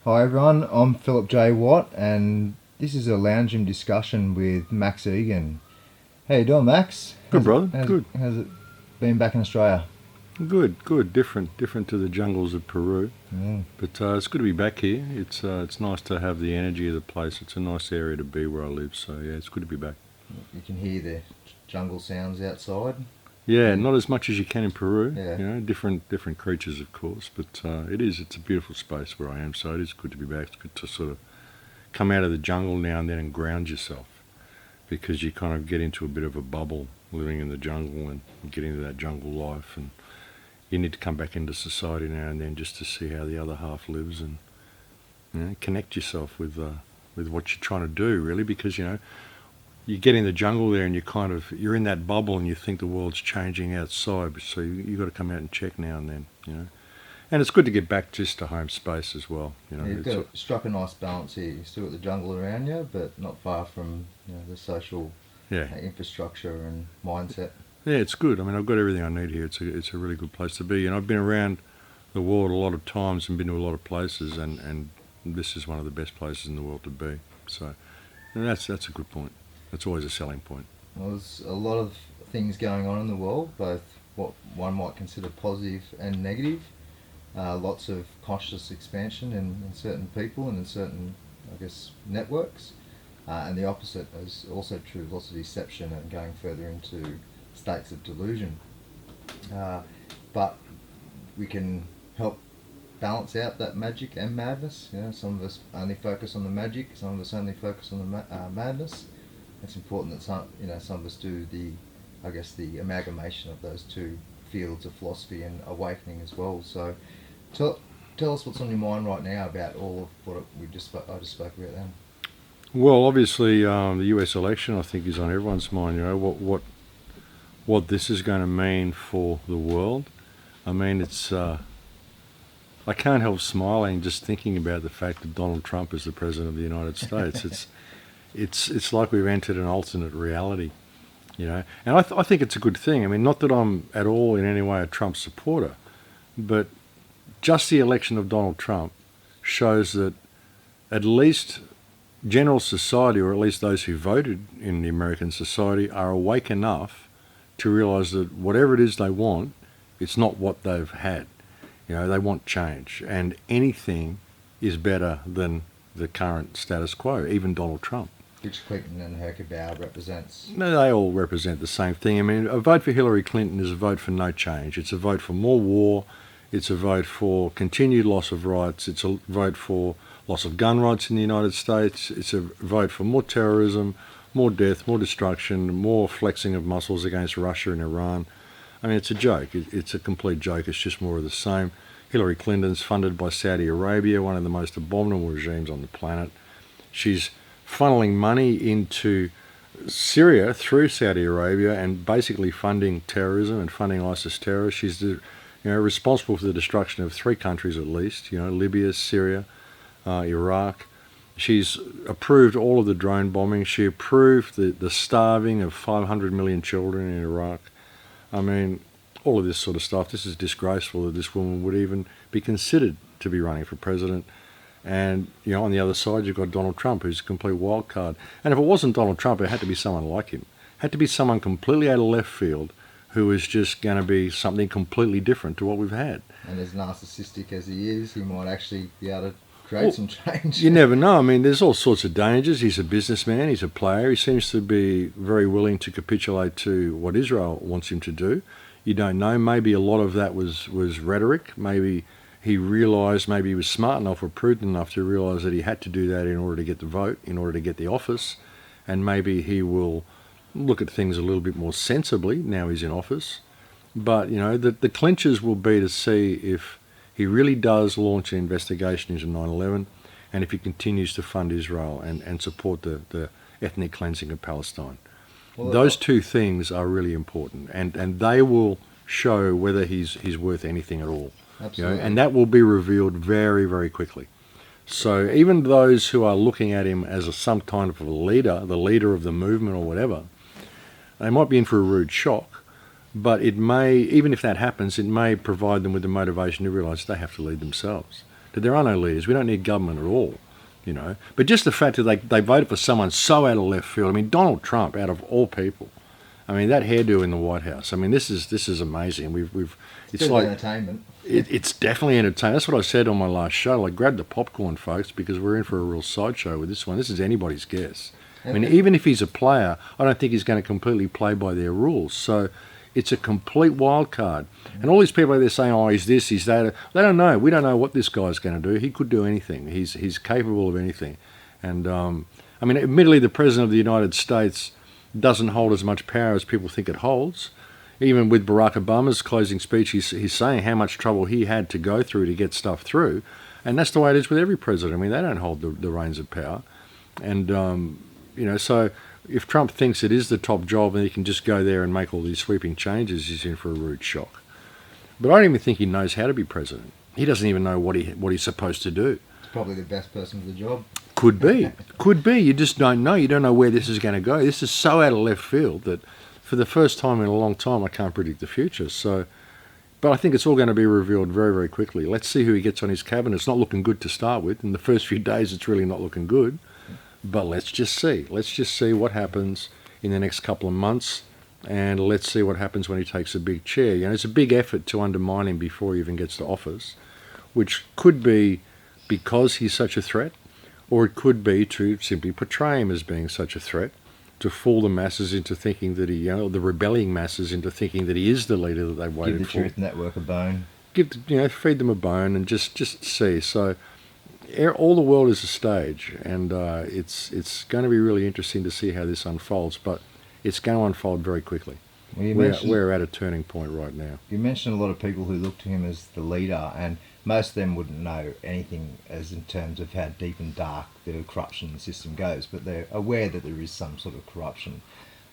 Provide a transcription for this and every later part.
Hi everyone, I'm Phillip J. Watt, and this is a lounge room discussion with Max Egan. How you doing, Max? Good, brother. Good. How's it been back in Australia? Good. Different to the jungles of Peru, Mm. but it's good to be back here. It's nice to have the energy of the place. It's a nice area to be where I live. So yeah, it's good to be back. You can hear the jungle sounds outside. Yeah, not as much as you can in Peru. Yeah. Different creatures, of course, but it's a beautiful space where I am. So it is good to be back. It's good to sort of come out of the jungle now and then and ground yourself, because you kind of get into a bit of a bubble living in the jungle and get into that jungle life, and you need to come back into society now and then just to see how the other half lives, and connect yourself with what you're trying to do, really, because you get in the jungle there and you're in that bubble and you think the world's changing outside, so you got to come out and check now and then. And it's good to get back just to home space as well. You've struck a nice balance here. You've still got the jungle around you, but not far from the social infrastructure and mindset. Yeah, it's good. I mean, I've got everything I need here. It's a really good place to be. And I've been around the world a lot of times and been to a lot of places, and this is one of the best places in the world to be. So that's a good point. That's always a selling point. Well, there's a lot of things going on in the world, both what one might consider positive and negative. Lots of conscious expansion in certain people and in certain, I guess, networks. And the opposite is also true. Lots of deception and going further into states of delusion. But we can help balance out that magic and madness. Some of us only focus on the magic, some of us only focus on the madness. It's important that some of us do the amalgamation of those two fields of philosophy and awakening as well. So tell us what's on your mind right now about all of what I just spoke about then. Well, obviously, the US election, I think, is on everyone's mind. What this is going to mean for the world. I mean, I can't help smiling just thinking about the fact that Donald Trump is the president of the United States. It's like we've entered an alternate reality, and I think it's a good thing. I mean, not that I'm at all in any way a Trump supporter, but just the election of Donald Trump shows that at least general society, or at least those who voted in the American society, are awake enough to realise that whatever it is they want, it's not what they've had. They want change, and anything is better than the current status quo, even Donald Trump. Which Clinton and Herkabau represents? No, they all represent the same thing. I mean, a vote for Hillary Clinton is a vote for no change. It's a vote for more war. It's a vote for continued loss of rights. It's a vote for loss of gun rights in the United States. It's a vote for more terrorism, more death, more destruction, more flexing of muscles against Russia and Iran. I mean, it's a joke. It's a complete joke. It's just more of the same. Hillary Clinton's funded by Saudi Arabia, one of the most abominable regimes on the planet. She's funneling money into Syria through Saudi Arabia and basically funding terrorism and funding ISIS terrorists. She's responsible for the destruction of 3 countries at least, Libya, Syria, Iraq. She's approved all of the drone bombing. She approved the starving of 500 million children in Iraq. I mean, all of this sort of stuff. This is disgraceful that this woman would even be considered to be running for president. And, on the other side, you've got Donald Trump, who's a complete wild card. And if it wasn't Donald Trump, it had to be someone like him. It had to be someone completely out of left field who is just going to be something completely different to what we've had. And as narcissistic as he is, he might actually be able to create some change. You never know. I mean, there's all sorts of dangers. He's a businessman. He's a player. He seems to be very willing to capitulate to what Israel wants him to do. You don't know. Maybe a lot of that was rhetoric. Maybe he realised, maybe he was smart enough or prudent enough to realise that he had to do that in order to get the vote, in order to get the office. And maybe he will look at things a little bit more sensibly now he's in office. But, the clinches will be to see if he really does launch an investigation into 9/11 and if he continues to fund Israel and support the ethnic cleansing of Palestine. Well, those two things are really important, and they will show whether he's worth anything at all. Absolutely. And that will be revealed very, very quickly. So even those who are looking at him as some kind of a leader, the leader of the movement or whatever, they might be in for a rude shock, but it may, even if that happens, it may provide them with the motivation to realise they have to lead themselves. that there are no leaders. We don't need government at all, you know. But just the fact that they voted for someone so out of left field. I mean, Donald Trump, out of all people. I mean, that hairdo in the White House. I mean, this is amazing. It's like entertainment. It's definitely entertaining. That's what I said on my last show. Like, grab the popcorn, folks, because we're in for a real sideshow with this one. This is anybody's guess. I mean, even if he's a player, I don't think he's going to completely play by their rules. So it's a complete wild card. And all these people out there saying, oh, he's this, he's that. They don't know. We don't know what this guy's going to do. He could do anything. He's capable of anything. And, I mean, admittedly, the President of the United States doesn't hold as much power as people think it holds. Even with Barack Obama's closing speech, he's saying how much trouble he had to go through to get stuff through. And that's the way it is with every president. I mean, they don't hold the reins of power. And, you know, so if Trump thinks it is the top job and he can just go there and make all these sweeping changes, he's in for a rude shock. But I don't even think he knows how to be president. He doesn't even know what he's supposed to do. He's probably the best person for the job. Could be. Could be. You just don't know. You don't know where this is going to go. This is so out of left field that for the first time in a long time, I can't predict the future. So, but I think it's all going to be revealed very, very quickly. Let's see who he gets on his cabinet. It's not looking good to start with. In the first few days, it's really not looking good. But let's just see. Let's just see what happens in the next couple of months. And let's see what happens when he takes a big chair. You know, it's a big effort to undermine him before he even gets to office, which could be because he's such a threat, or it could be to simply portray him as being such a threat, to fool the masses into thinking that he, you know, the rebelling masses into thinking that he is the leader that they've waited for. Give the Truth Network a bone. Feed them a bone and just see. So all the world is a stage, and it's going to be really interesting to see how this unfolds, but it's going to unfold very quickly. Well, we're at a turning point right now. You mentioned a lot of people who look to him as the leader, and most of them wouldn't know anything as in terms of how deep and dark the corruption in the system goes, but they're aware that there is some sort of corruption.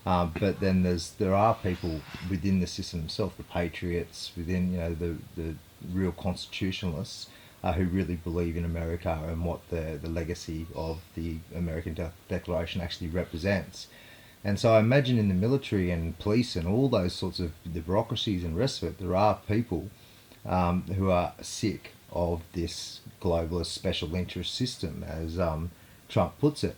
But then there are people within the system themselves, the patriots, within, you know, the real constitutionalists, who really believe in America and what the legacy of the American Declaration actually represents. And so I imagine in the military and police and all those sorts of the bureaucracies and the rest of it, there are people who are sick of this globalist special interest system, as Trump puts it.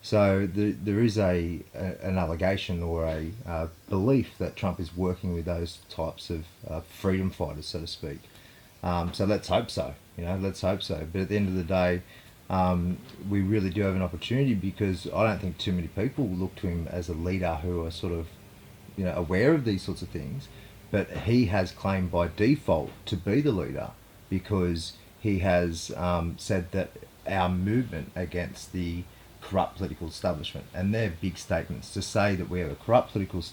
So there is an allegation or a belief that Trump is working with those types of freedom fighters, so to speak. So let's hope so. Let's hope so. But at the end of the day, we really do have an opportunity, because I don't think too many people look to him as a leader who are sort of, aware of these sorts of things. But he has claimed by default to be the leader, because he has said that our movement against the corrupt political establishment, and they're big statements, to say that we have a corrupt political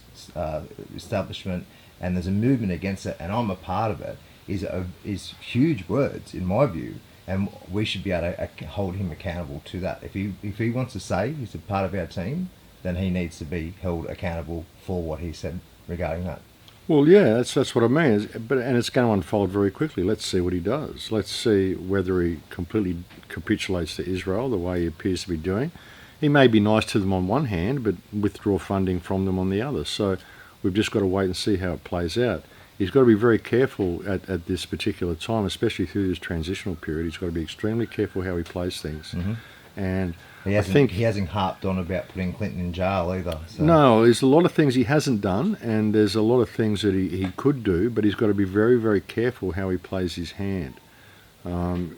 establishment and there's a movement against it, and I'm a part of it, is huge words in my view, and we should be able to hold him accountable to that. If he wants to say he's a part of our team, then he needs to be held accountable for what he said regarding that. Well, yeah, that's what I mean. And it's going to unfold very quickly. Let's see what he does. Let's see whether he completely capitulates to Israel the way he appears to be doing. He may be nice to them on one hand, but withdraw funding from them on the other. So we've just got to wait and see how it plays out. He's got to be very careful at this particular time, especially through this transitional period. He's got to be extremely careful how he plays things. Mm-hmm. And I think he hasn't harped on about putting Clinton in jail either. So. No, there's a lot of things he hasn't done, and there's a lot of things that he could do, but he's got to be very, very careful how he plays his hand.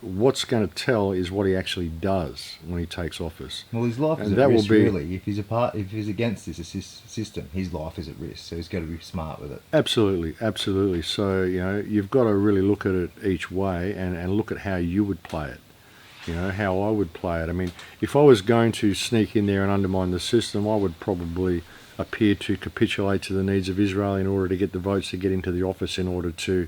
What's going to tell is what he actually does when he takes office. Well, his life is at risk, really. If he's against this system, his life is at risk, so he's got to be smart with it. Absolutely, absolutely. So, you've got to really look at it each way and look at how you would play it. How I would play it. I mean, if I was going to sneak in there and undermine the system, I would probably appear to capitulate to the needs of Israel in order to get the votes to get into the office, in order to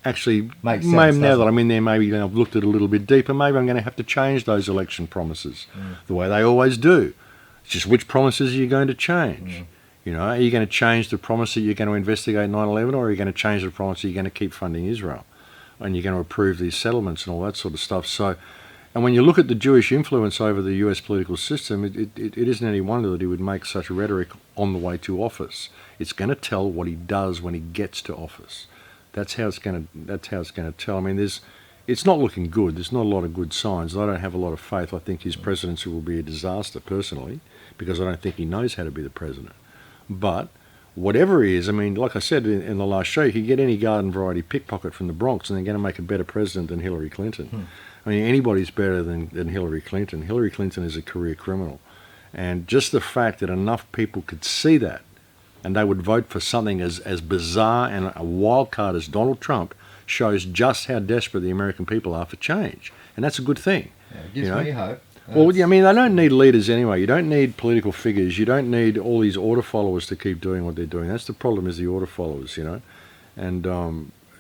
actually, makes sense, now that I'm in there, maybe I've looked at it a little bit deeper, maybe I'm going to have to change those election promises the way they always do. It's just which promises are you going to change? Are you going to change the promise that you're going to investigate 9/11, or are you going to change the promise that you're going to keep funding Israel and you're going to approve these settlements and all that sort of stuff? So, and when you look at the Jewish influence over the US political system, it isn't any wonder that he would make such rhetoric on the way to office. It's going to tell what he does when he gets to office. That's how it's going to tell. I mean, it's not looking good. There's not a lot of good signs. I don't have a lot of faith. I think his presidency will be a disaster personally, because I don't think he knows how to be the president. But whatever he is, I mean, like I said in the last show, you could get any garden variety pickpocket from the Bronx and they're going to make a better president than Hillary Clinton. I mean, anybody's better than Hillary Clinton. Hillary Clinton is a career criminal. And just the fact that enough people could see that and they would vote for something as bizarre and a wild card as Donald Trump shows just how desperate the American people are for change. And that's a good thing. Yeah, it gives me hope. Well, I mean, they don't need leaders anyway. You don't need political figures. You don't need all these order followers to keep doing what they're doing. That's the problem, is the order followers, you know. And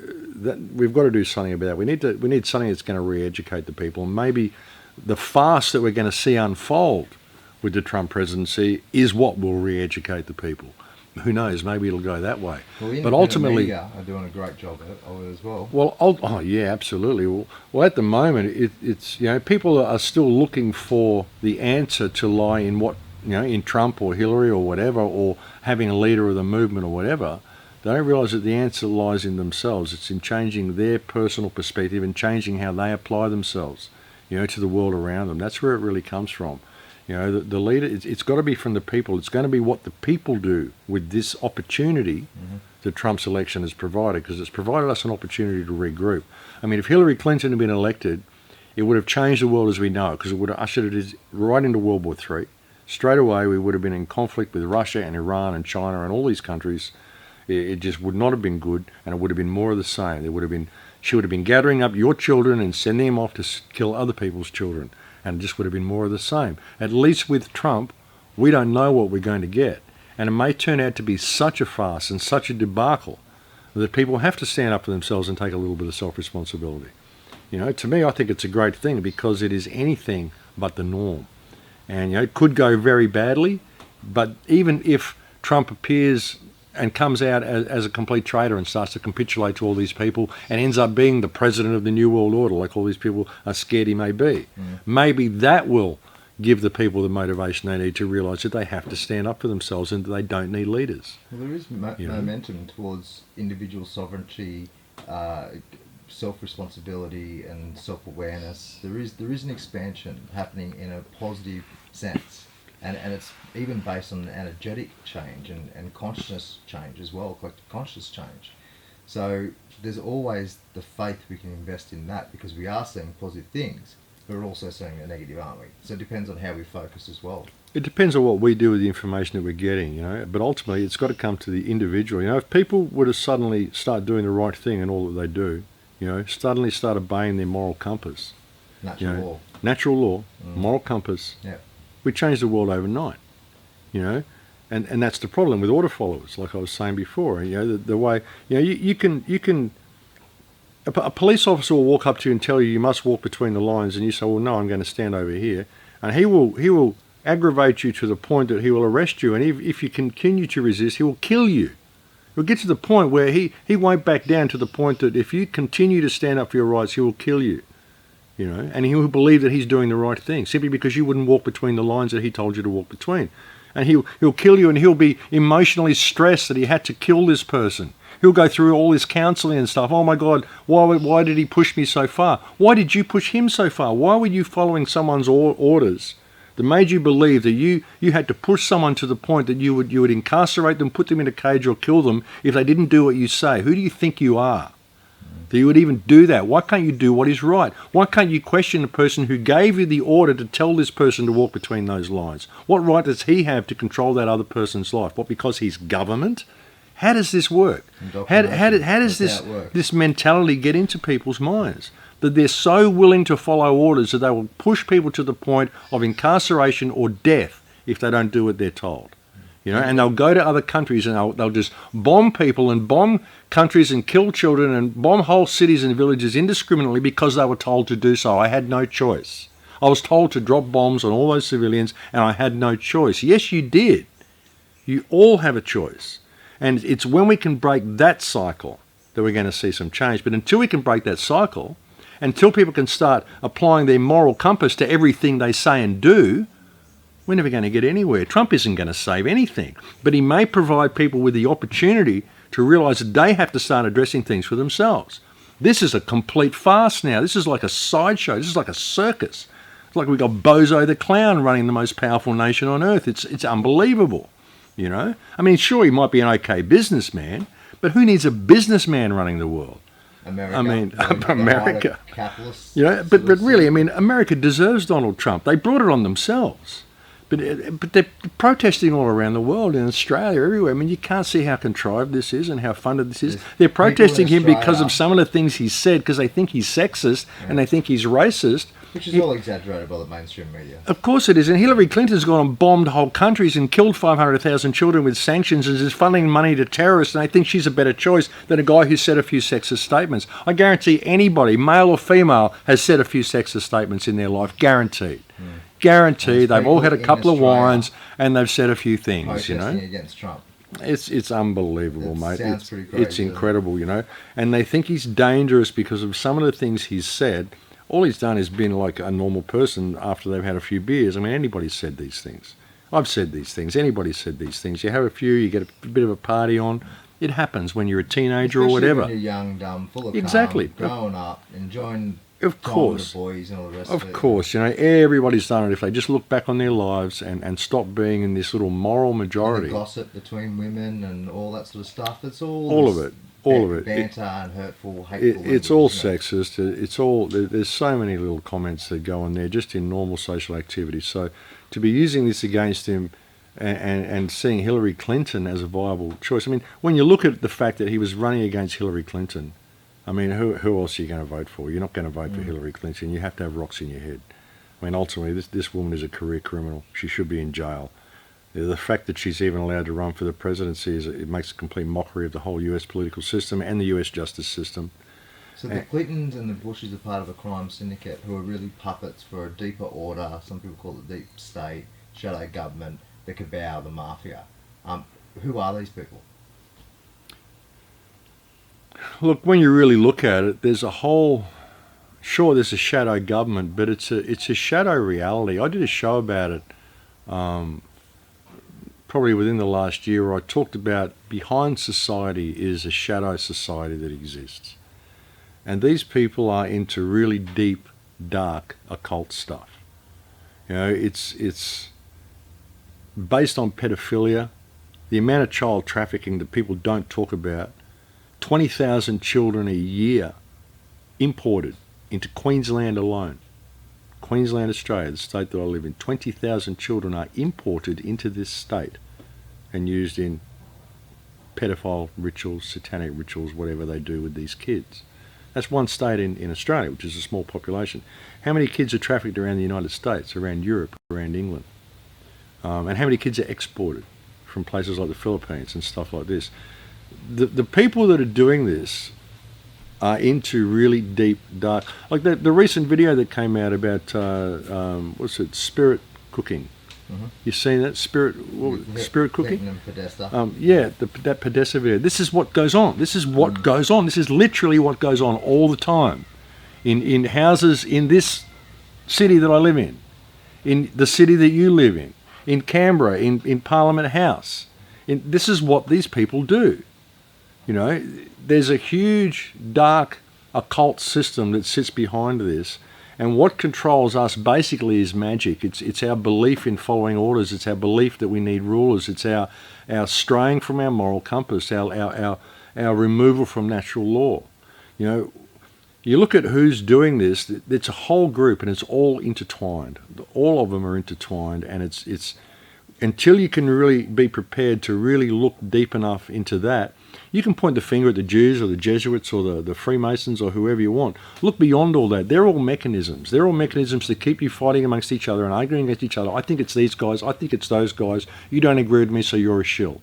that we've got to do something about that. We need something that's going to re-educate the people. And maybe the farce that we're going to see unfold with the Trump presidency is what will re-educate the people. Who knows? Maybe it'll go that way. Well, but ultimately, media are doing a great job of it as well. Well, oh yeah, absolutely. Well, at the moment, it's people are still looking for the answer to lie in what in Trump or Hillary or whatever, or having a leader of the movement or whatever. They don't realise that the answer lies in themselves. It's in changing their personal perspective and changing how they apply themselves, to the world around them. That's where it really comes from. The leader, it's got to be from the people. It's going to be what the people do with this opportunity that Trump's election has provided, because it's provided us an opportunity to regroup. I mean, if Hillary Clinton had been elected, it would have changed the world as we know it, because it would have ushered it right into World War III. Straight away, we would have been in conflict with Russia and Iran and China and all these countries. It just would not have been good, and it would have been more of the same. She would have been gathering up your children and sending them off to kill other people's children. And it just would have been more of the same. At least with Trump, we don't know what we're going to get. And it may turn out to be such a farce and such a debacle that people have to stand up for themselves and take a little bit of self-responsibility. To me, I think it's a great thing, because it is anything but the norm. And, it could go very badly, but even if Trump appears and comes out as a complete traitor and starts to capitulate to all these people and ends up being the president of the New World Order, like all these people are scared he may be. Maybe that will give the people the motivation they need to realise that they have to stand up for themselves and that they don't need leaders. Well, there is momentum towards individual sovereignty, self-responsibility and self-awareness. There is an expansion happening in a positive sense. And it's even based on energetic change and consciousness change as well, collective conscious change. So there's always the faith we can invest in that, because we are seeing positive things, but we're also seeing the negative, aren't we? So it depends on how we focus as well. It depends on what we do with the information that we're getting, but ultimately it's got to come to the individual. If people were to suddenly start doing the right thing in all that they do, suddenly start obeying their moral compass. Natural law, moral compass. Yeah. We change the world overnight, and that's the problem with order followers, like I was saying before. The way you can a police officer will walk up to you and tell you must walk between the lines, and you say, well, no, I'm going to stand over here, and he will aggravate you to the point that he will arrest you, and if you continue to resist, he will kill you. He'll get to the point where he won't back down, to the point that if you continue to stand up for your rights, he will kill you. And he will believe that he's doing the right thing simply because you wouldn't walk between the lines that he told you to walk between. And he'll kill you, and he'll be emotionally stressed that he had to kill this person. He'll go through all this counselling and stuff. Oh my God, why did he push me so far? Why did you push him so far? Why were you following someone's orders that made you believe that you had to push someone to the point that you would incarcerate them, put them in a cage, or kill them if they didn't do what you say? Who do you think you are that you would even do that? Why can't you do what is right? Why can't you question the person who gave you the order to tell this person to walk between those lines? What right does he have to control that other person's life? What, because he's government? How does this work? How does this mentality get into people's minds? That they're so willing to follow orders that they will push people to the point of incarceration or death if they don't do what they're told. And they'll go to other countries and they'll just bomb people and bomb countries and kill children and bomb whole cities and villages indiscriminately because they were told to do so. I had no choice. I was told to drop bombs on all those civilians, and I had no choice. Yes, you did. You all have a choice. And it's when we can break that cycle that we're going to see some change. But until we can break that cycle, until people can start applying their moral compass to everything they say and do, we're never going to get anywhere. Trump isn't going to save anything, but he may provide people with the opportunity to realise that they have to start addressing things for themselves. This is a complete farce now. This is like a sideshow. This is like a circus. It's like we've got Bozo the Clown running the most powerful nation on earth. It's unbelievable, you know. I mean, sure, he might be an okay businessman, but who needs a businessman running the world? America. I mean, the America. Capitalist. You know, but really, I mean, America deserves Donald Trump. They brought it on themselves. But they're protesting all around the world, in Australia, everywhere. I mean, you can't see how contrived this is and how funded this is. They're protesting him because of some of the things he's said, because they think he's sexist and they think he's racist. Which is all exaggerated by the mainstream media. Of course it is. And Hillary Clinton's gone and bombed whole countries and killed 500,000 children with sanctions and is funding money to terrorists. And I think she's a better choice than a guy who said a few sexist statements. I guarantee anybody, male or female, has said a few sexist statements in their life. Guaranteed. Guaranteed. They've all had a couple of wines and they've said a few things, you know. Against Trump. It's unbelievable, mate. Sounds pretty crazy. It's incredible, you know. And they think he's dangerous because of some of the things he's said. All he's done is been like a normal person after they've had a few beers. I mean, anybody's said these things. I've said these things. Anybody's said these things. You have a few, you get a bit of a party on. It happens when you're a teenager Especially or whatever. When you're young, dumb, full of Exactly. calm, growing up, enjoying Of course. the boys and all the rest of it. Of course, you know, everybody's done it if they just look back on their lives and stop being in this little moral majority. And the gossip between women and all that sort of stuff. It's All of it. All of it. Banter and hurtful, hateful. It's all isn't it? sexist. It's all. There's so many little comments that go on there just in normal social activity. So to be using this against him and seeing Hillary Clinton as a viable choice. I mean, when you look at the fact that he was running against Hillary Clinton, I mean, who else are you going to vote for? You're not going to vote for Hillary Clinton. You have to have rocks in your head. I mean, ultimately, this woman is a career criminal. She should be in jail. The fact that she's even allowed to run for the presidency it makes a complete mockery of the whole US political system and the US justice system. So the Clintons and the Bushes are part of a crime syndicate who are really puppets for a deeper order. Some people call it deep state, shadow government, the cabal, the mafia. Who are these people? Look, when you really look at it, there's a whole... Sure, there's a shadow government, but it's a shadow reality. I did a show about it probably within the last year where I talked about behind society is a shadow society that exists. And these people are into really deep, dark, occult stuff. You know, it's based on pedophilia, the amount of child trafficking that people don't talk about, 20,000 children a year imported into Queensland alone. Queensland, Australia, the state that I live in, 20,000 children are imported into this state and used in pedophile rituals, satanic rituals, whatever they do with these kids. That's one state in Australia, which is a small population. How many kids are trafficked around the United States, around Europe, around England? And how many kids are exported from places like the Philippines and stuff like this? The people that are doing this are into really deep, dark... Like the recent video that came out about, spirit cooking. Mm-hmm. You've seen that? Spirit cooking? And Podesta. That Podesta video. This is what goes on. This is what goes on. This is literally what goes on all the time. In houses in this city that I live in the city that you live in Canberra, in Parliament House. This is what these people do. You know, there's a huge, dark, occult system that sits behind this, and what controls us basically is magic. It's our belief in following orders. It's our belief that we need rulers. It's our straying from our moral compass, our removal from natural law. You know, you look at who's doing this. It's a whole group, and it's all intertwined. All of them are intertwined, and it's until you can really be prepared to really look deep enough into that. You can point the finger at the Jews or the Jesuits or the Freemasons or whoever you want. Look beyond all that. They're all mechanisms. They're all mechanisms to keep you fighting amongst each other and arguing against each other. I think it's these guys. I think it's those guys. You don't agree with me, so you're a shill.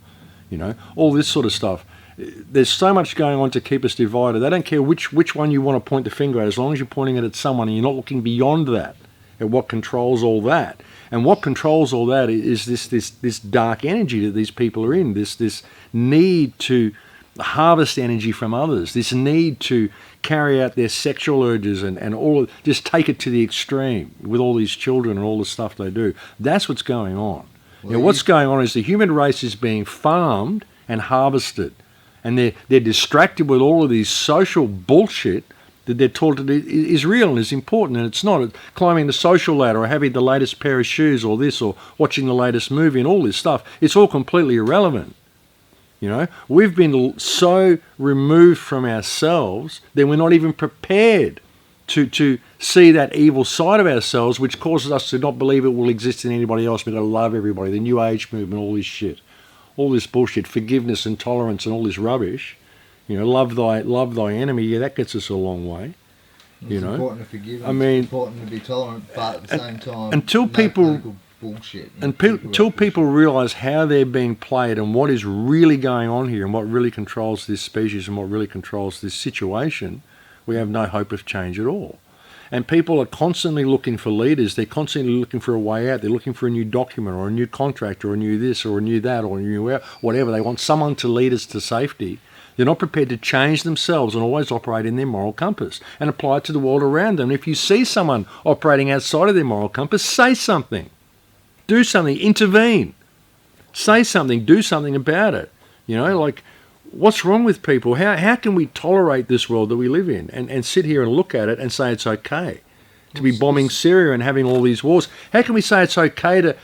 You know, all this sort of stuff. There's so much going on to keep us divided. They don't care which one you want to point the finger at, as long as you're pointing it at someone and you're not looking beyond that, at what controls all that. And what controls all that is this dark energy that these people are in, this need to harvest energy from others, this need to carry out their sexual urges and all, just take it to the extreme with all these children and all the stuff they do. That's what's going on. Well, what's going on is the human race is being farmed and harvested. And they're distracted with all of these social bullshit that they're taught that is real and is important, and it's not. Climbing the social ladder or having the latest pair of shoes or this or watching the latest movie and all this stuff, it's all completely irrelevant. We've been so removed from ourselves that we're not even prepared to see that evil side of ourselves, which causes us to not believe it will exist in anybody else. We've got to love everybody, the New Age movement, all this shit, all this bullshit, forgiveness and tolerance and all this rubbish. Love thy enemy. Yeah, that gets us a long way. It's important to forgive. I mean, it's important to be tolerant, but at the same time, until people realise how they're being played and what is really going on here and what really controls this species and what really controls this situation, we have no hope of change at all. And people are constantly looking for leaders. They're constantly looking for a way out. They're looking for a new document or a new contract or a new this or a new that or a new whatever. They want someone to lead us to safety. They're not prepared to change themselves and always operate in their moral compass and apply it to the world around them. If you see someone operating outside of their moral compass, say something. Do something. Intervene. Say something. Do something about it. What's wrong with people? How can we tolerate this world that we live in and sit here and look at it and say it's okay to be bombing Syria and having all these wars? How can we say it's okay to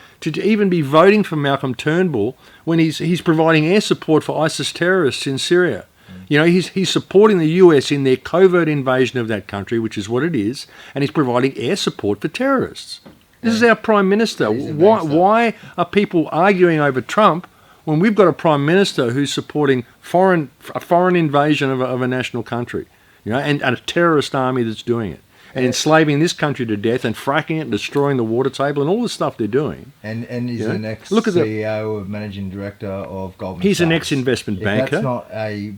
even be voting for Malcolm Turnbull when he's providing air support for ISIS terrorists in Syria? He's supporting the US in their covert invasion of that country, which is what it is, and he's providing air support for terrorists. This is our Prime Minister. Why are people arguing over Trump when we've got a Prime Minister who's supporting a foreign invasion of a national country, and a terrorist army that's doing it, and enslaving this country to death and fracking it and destroying the water table and all the stuff they're doing. And he's an ex-CEO of Managing Director of Goldman Sachs. He's an ex-investment banker. That's not the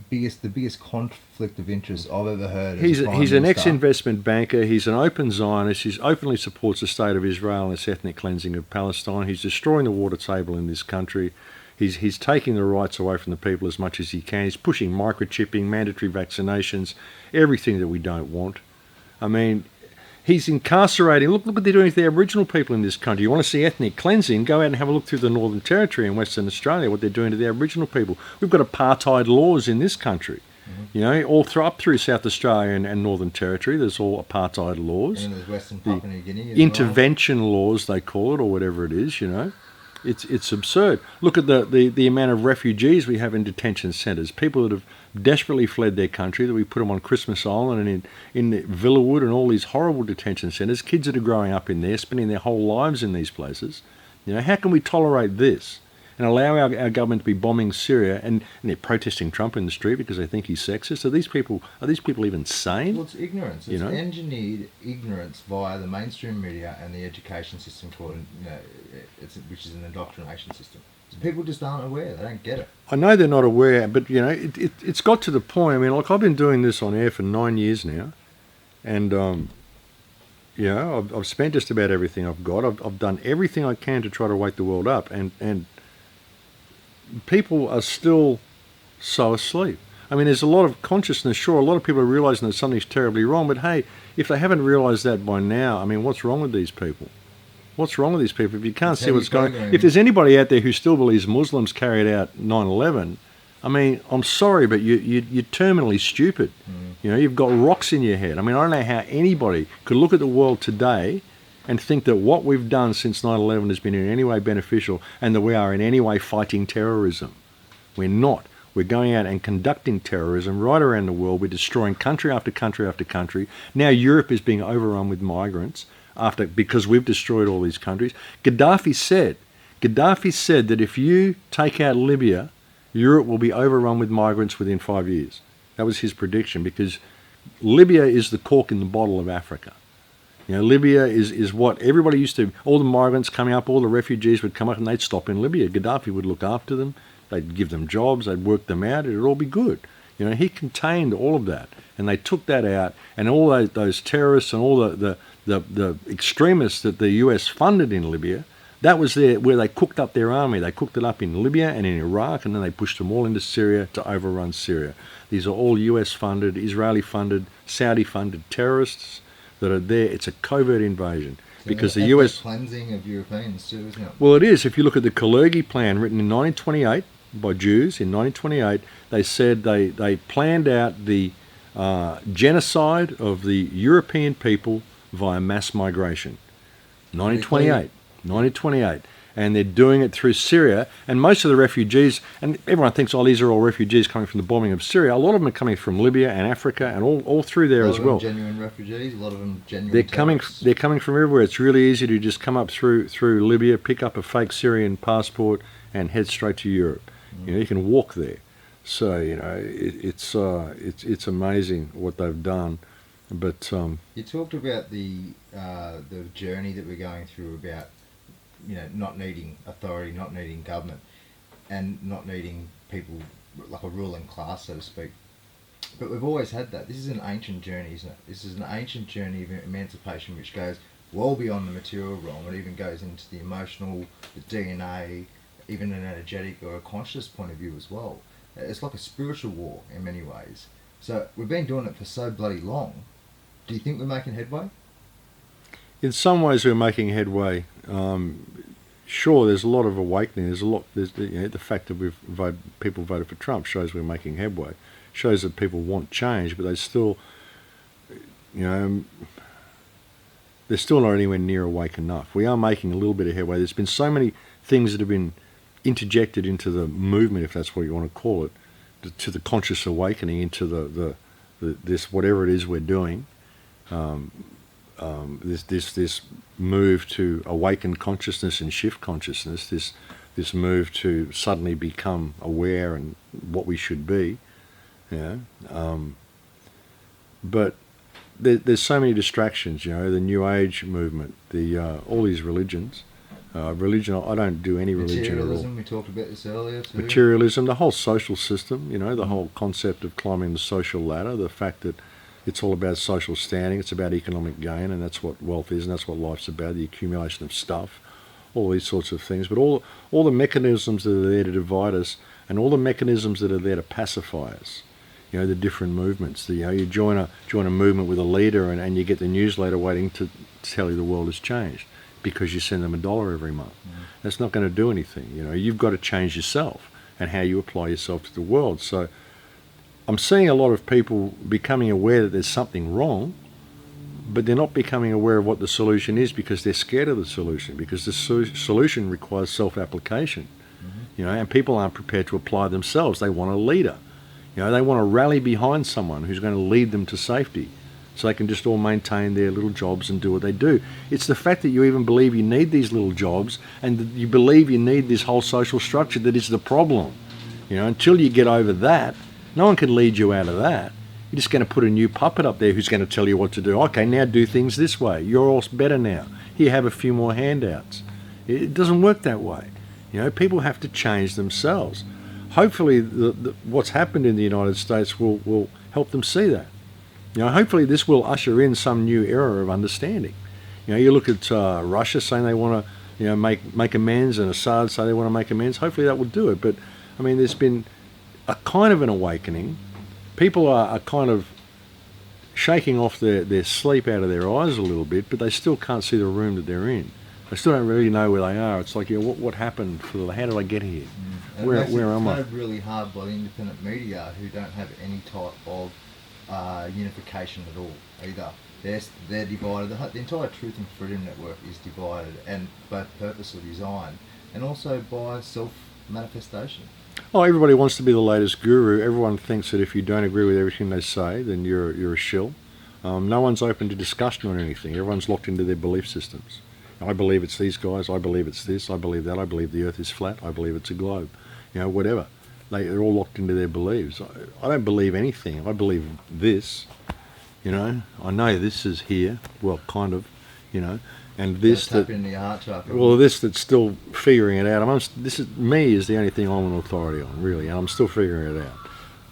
biggest conflict of interest I've ever heard. He's an ex-investment banker. He's an open Zionist. He openly supports the state of Israel and its ethnic cleansing of Palestine. He's destroying the water table in this country. He's taking the rights away from the people as much as he can. He's pushing microchipping, mandatory vaccinations, everything that we don't want. I mean, he's incarcerating. Look what they're doing to the Aboriginal people in this country. You want to see ethnic cleansing? Go out and have a look through the Northern Territory in Western Australia, what they're doing to the Aboriginal people. We've got apartheid laws in this country. All up through South Australia and Northern Territory, there's all apartheid laws. And there's Western Papua New Guinea as intervention laws, they call it, or whatever it is, It's absurd. Look at the amount of refugees we have in detention centres, people that have desperately fled their country, that we put them on Christmas Island and in Villawood and all these horrible detention centres, kids that are growing up in there, spending their whole lives in these places. How can we tolerate this and allow our government to be bombing Syria and they're protesting Trump in the street because they think he's sexist? Are these people even sane? Well, it's ignorance. It's engineered ignorance via the mainstream media and the education system which is an indoctrination system. So people just aren't aware. They don't get it. I know they're not aware, but it's got to the point. I mean, I've been doing this on air for 9 years now, and I've spent just about everything I've got. I've done everything I can to try to wake the world up, and people are still so asleep. I mean, there's a lot of consciousness. Sure, a lot of people are realising that something's terribly wrong, but hey, if they haven't realised that by now, I mean, what's wrong with these people? What's wrong with these people? If you can't see what's going on, if there's anybody out there who still believes Muslims carried out 9/11, I mean, I'm sorry, but you're terminally stupid. You've got rocks in your head. I mean, I don't know how anybody could look at the world today and think that what we've done since 9/11 has been in any way beneficial and that we are in any way fighting terrorism. We're not. We're going out and conducting terrorism right around the world. We're destroying country after country after country. Now Europe is being overrun with migrants because we've destroyed all these countries. Gaddafi said that if you take out Libya, Europe will be overrun with migrants within 5 years. That was his prediction, because Libya is the cork in the bottle of Africa. Libya is what everybody used to, all the migrants coming up, all the refugees would come up and they'd stop in Libya. Gaddafi would look after them, they'd give them jobs, they'd work them out, it'd all be good. He contained all of that, and they took that out, and all those terrorists and all the extremists that the US funded in Libya, that was where they cooked up their army. They cooked it up in Libya and in Iraq, and then they pushed them all into Syria to overrun Syria. These are all US funded, Israeli funded, Saudi funded terrorists that are there. It's a covert invasion. Because the US cleansing of Europeans too, isn't it? Well, it is. If you look at the Kalergi plan written in 1928 by Jews in 1928. They said they planned out the genocide of the European people via mass migration. 1928. 1928. And they're doing it through Syria. And most of the refugees, and everyone thinks, oh, these are all refugees coming from the bombing of Syria. A lot of them are coming from Libya and Africa and all through there as well. A lot of them genuine refugees, a lot of them genuine They're coming from everywhere. It's really easy to just come up through Libya, pick up a fake Syrian passport and head straight to Europe. You know, you can walk there. So, you know, it's amazing what they've done. But you talked about the journey that we're going through about, you know, not needing authority, not needing government, and not needing people like a ruling class, so to speak. But we've always had that. This is an ancient journey, isn't it? This is an ancient journey of emancipation which goes well beyond the material realm. It even goes into the emotional, the DNA, even an energetic or a conscious point of view as well. It's like a spiritual war in many ways. So we've been doing it for so bloody long. Do you think we're making headway? in some ways we're making headway. Sure, there's a lot of awakening. There's the fact that people voted for Trump shows we're making headway. Shows that people want change, but they're still not anywhere near awake enough. We are making a little bit of headway. There's been so many things that have been interjected into the movement, if that's what you want to call it, to the conscious awakening, into this whatever it is we're doing. This move to awaken consciousness and shift consciousness. This move to suddenly become aware and what we should be. But there's so many distractions. The New Age movement, all these religions. Religion, I don't do any religion at all. Materialism, we talked about this earlier too. Materialism, the whole social system, the whole concept of climbing the social ladder, the fact that it's all about social standing, it's about economic gain, and that's what wealth is, and that's what life's about, the accumulation of stuff, all these sorts of things. But all the mechanisms that are there to divide us, and all the mechanisms that are there to pacify us, the different movements. You join a movement with a leader, and you get the newsletter waiting to tell you the world has changed, because you send them $1 every month. That's not going to do anything. You've got to change yourself and how you apply yourself to the world. So I'm seeing a lot of people becoming aware that there's something wrong, but they're not becoming aware of what the solution is because they're scared of the solution, because the solution requires self-application. And people aren't prepared to apply themselves. They want a leader. They want to rally behind someone who's going to lead them to safety, so they can just all maintain their little jobs and do what they do. It's the fact that you even believe you need these little jobs and that you believe you need this whole social structure that is the problem. Until you get over that, no one can lead you out of that. You're just going to put a new puppet up there who's going to tell you what to do. Okay, now do things this way. You're all better now. Here, have a few more handouts. It doesn't work that way. People have to change themselves. Hopefully, what's happened in the United States will help them see that. Hopefully this will usher in some new era of understanding. You look at Russia saying they want to, make amends, and Assad say they want to make amends. Hopefully that will do it. But I mean, there's been a kind of an awakening. People are kind of shaking off their sleep out of their eyes a little bit, but they still can't see the room that they're in. They still don't really know where they are. It's like, what happened? How did I get here? Where am I? It's really hard by the independent media who don't have any type of unification at all either. They're divided. The entire Truth and Freedom Network is divided, and both purposely designed, and also by self-manifestation. Oh, everybody wants to be the latest guru. Everyone thinks that if you don't agree with everything they say, then you're a shill. No one's open to discussion on anything. Everyone's locked into their belief systems. I believe it's these guys. I believe it's this. I believe that. I believe the Earth is flat. I believe it's a globe. Whatever. They're all locked into their beliefs. I don't believe anything. I believe this. I know this is here. Well, kind of. And this tap into your heart chakra. Well, this that's still figuring it out. Me is the only thing I'm an authority on, really, and I'm still figuring it out.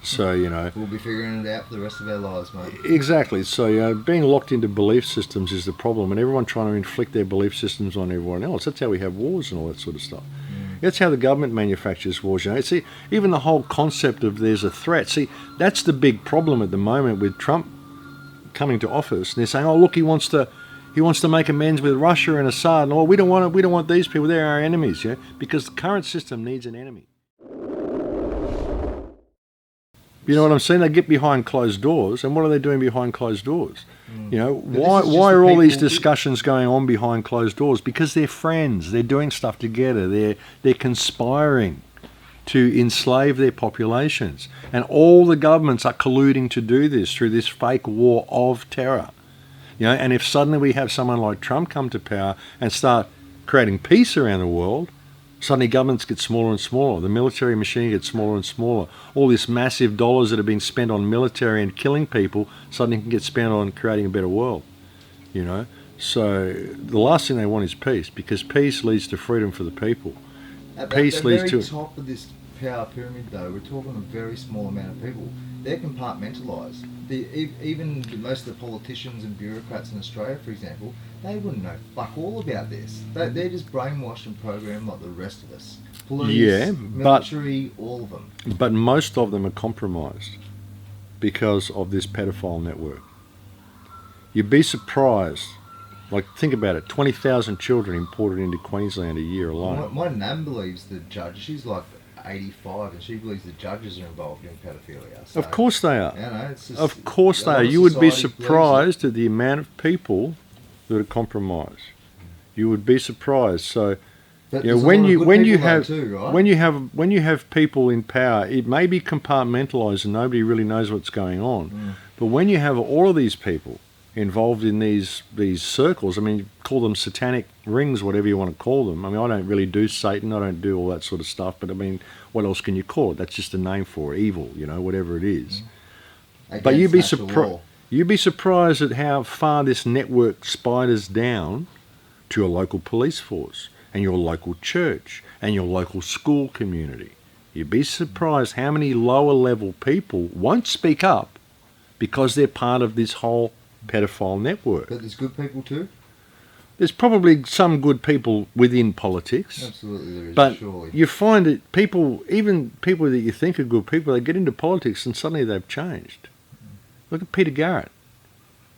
So we'll be figuring it out for the rest of our lives, mate. Exactly. So being locked into belief systems is the problem, and everyone trying to inflict their belief systems on everyone else. That's how we have wars and all that sort of stuff. That's how the government manufactures wars. See, even the whole concept of there's a threat. See, that's the big problem at the moment with Trump coming to office. And they're saying, "Oh, look, he wants to make amends with Russia and Assad. And we don't want these people. They're our enemies." Because the current system needs an enemy. You know what I'm saying? They get behind closed doors, and what are they doing behind closed doors? You know, But why this is just why the are all these people- discussions going on behind closed doors? Because they're friends. They're doing stuff together. They're conspiring to enslave their populations, and all the governments are colluding to do this through this fake war of terror. You know, and if suddenly we have someone like Trump come to power and start creating peace around the world, suddenly governments get smaller and smaller. The military machine gets smaller and smaller. All this massive dollars that have been spent on military and killing people suddenly can get spent on creating a better world. You know, so the last thing they want is peace, because peace leads to freedom for the people. At Peace the leads very to- top of this power pyramid, though, we're talking a very small amount of people. They're compartmentalised. Even most of the politicians and bureaucrats in Australia, for example, they wouldn't know fuck all about this. They're just brainwashed and programmed like the rest of us. Police, Yeah, but- military, all of them. But most of them are compromised because of this pedophile network. You'd be surprised. Like, think about it. 20,000 children imported into Queensland a year alone. My nan believes the judge, she's like 85, and she believes the judges are involved in pedophilia. So, Of course they are. you know, it's just, Of course a they lot are. of You would be society believes it. surprised at the amount of people that are compromised. You would be surprised. So, But you know, there's a when lot of you good when you people though have too, right? when you have people in power, it may be compartmentalized and nobody really knows what's going on. But when you have all of these people involved in these circles, I mean, call them satanic rings, whatever you want to call them. I mean, I don't really do Satan, I don't do all that sort of stuff, but I mean, what else can you call it? That's just a name for it, evil, you know, whatever it is. But Against you'd be natural surprised. law. You'd be surprised at how far this network spiders down to your local police force and your local church and your local school community. You'd be surprised how many lower level people won't speak up because they're part of this whole pedophile network. But there's good people too. There's probably some good people within politics. Absolutely, there is. But surely. you find that people, even people that you think are good people, they get into politics and suddenly they've changed. Look at Peter Garrett.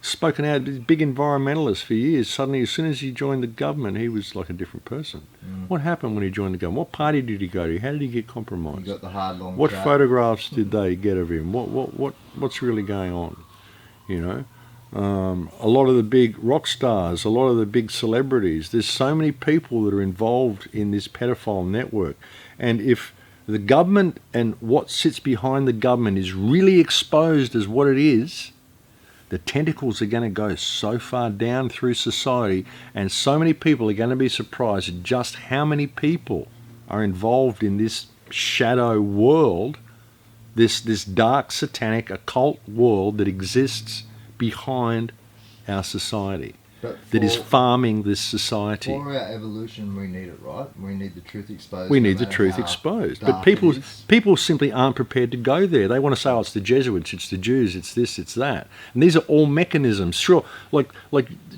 Spoken out, he's a big environmentalist for years. Suddenly, as soon as he joined the government, he was like a different person. What happened when he joined the government? What party did he go to? How did he get compromised? You got the hard long What track. photographs did they get of him? What's really going on? You know, a lot of the big rock stars, a lot of the big celebrities. There's so many people that are involved in this pedophile network, and if the government and what sits behind the government is really exposed as what it is, the tentacles are going to go so far down through society, and so many people are going to be surprised at just how many people are involved in this shadow world, this dark satanic occult world that exists behind our society, But that is for- farming this society. For our evolution, we need it, right? We need the truth exposed. We no need the matter truth how exposed. But dark it people is. people simply aren't prepared to go there. They want to say, oh, it's the Jesuits, it's the Jews, it's this, it's that. And these are all mechanisms. Sure, like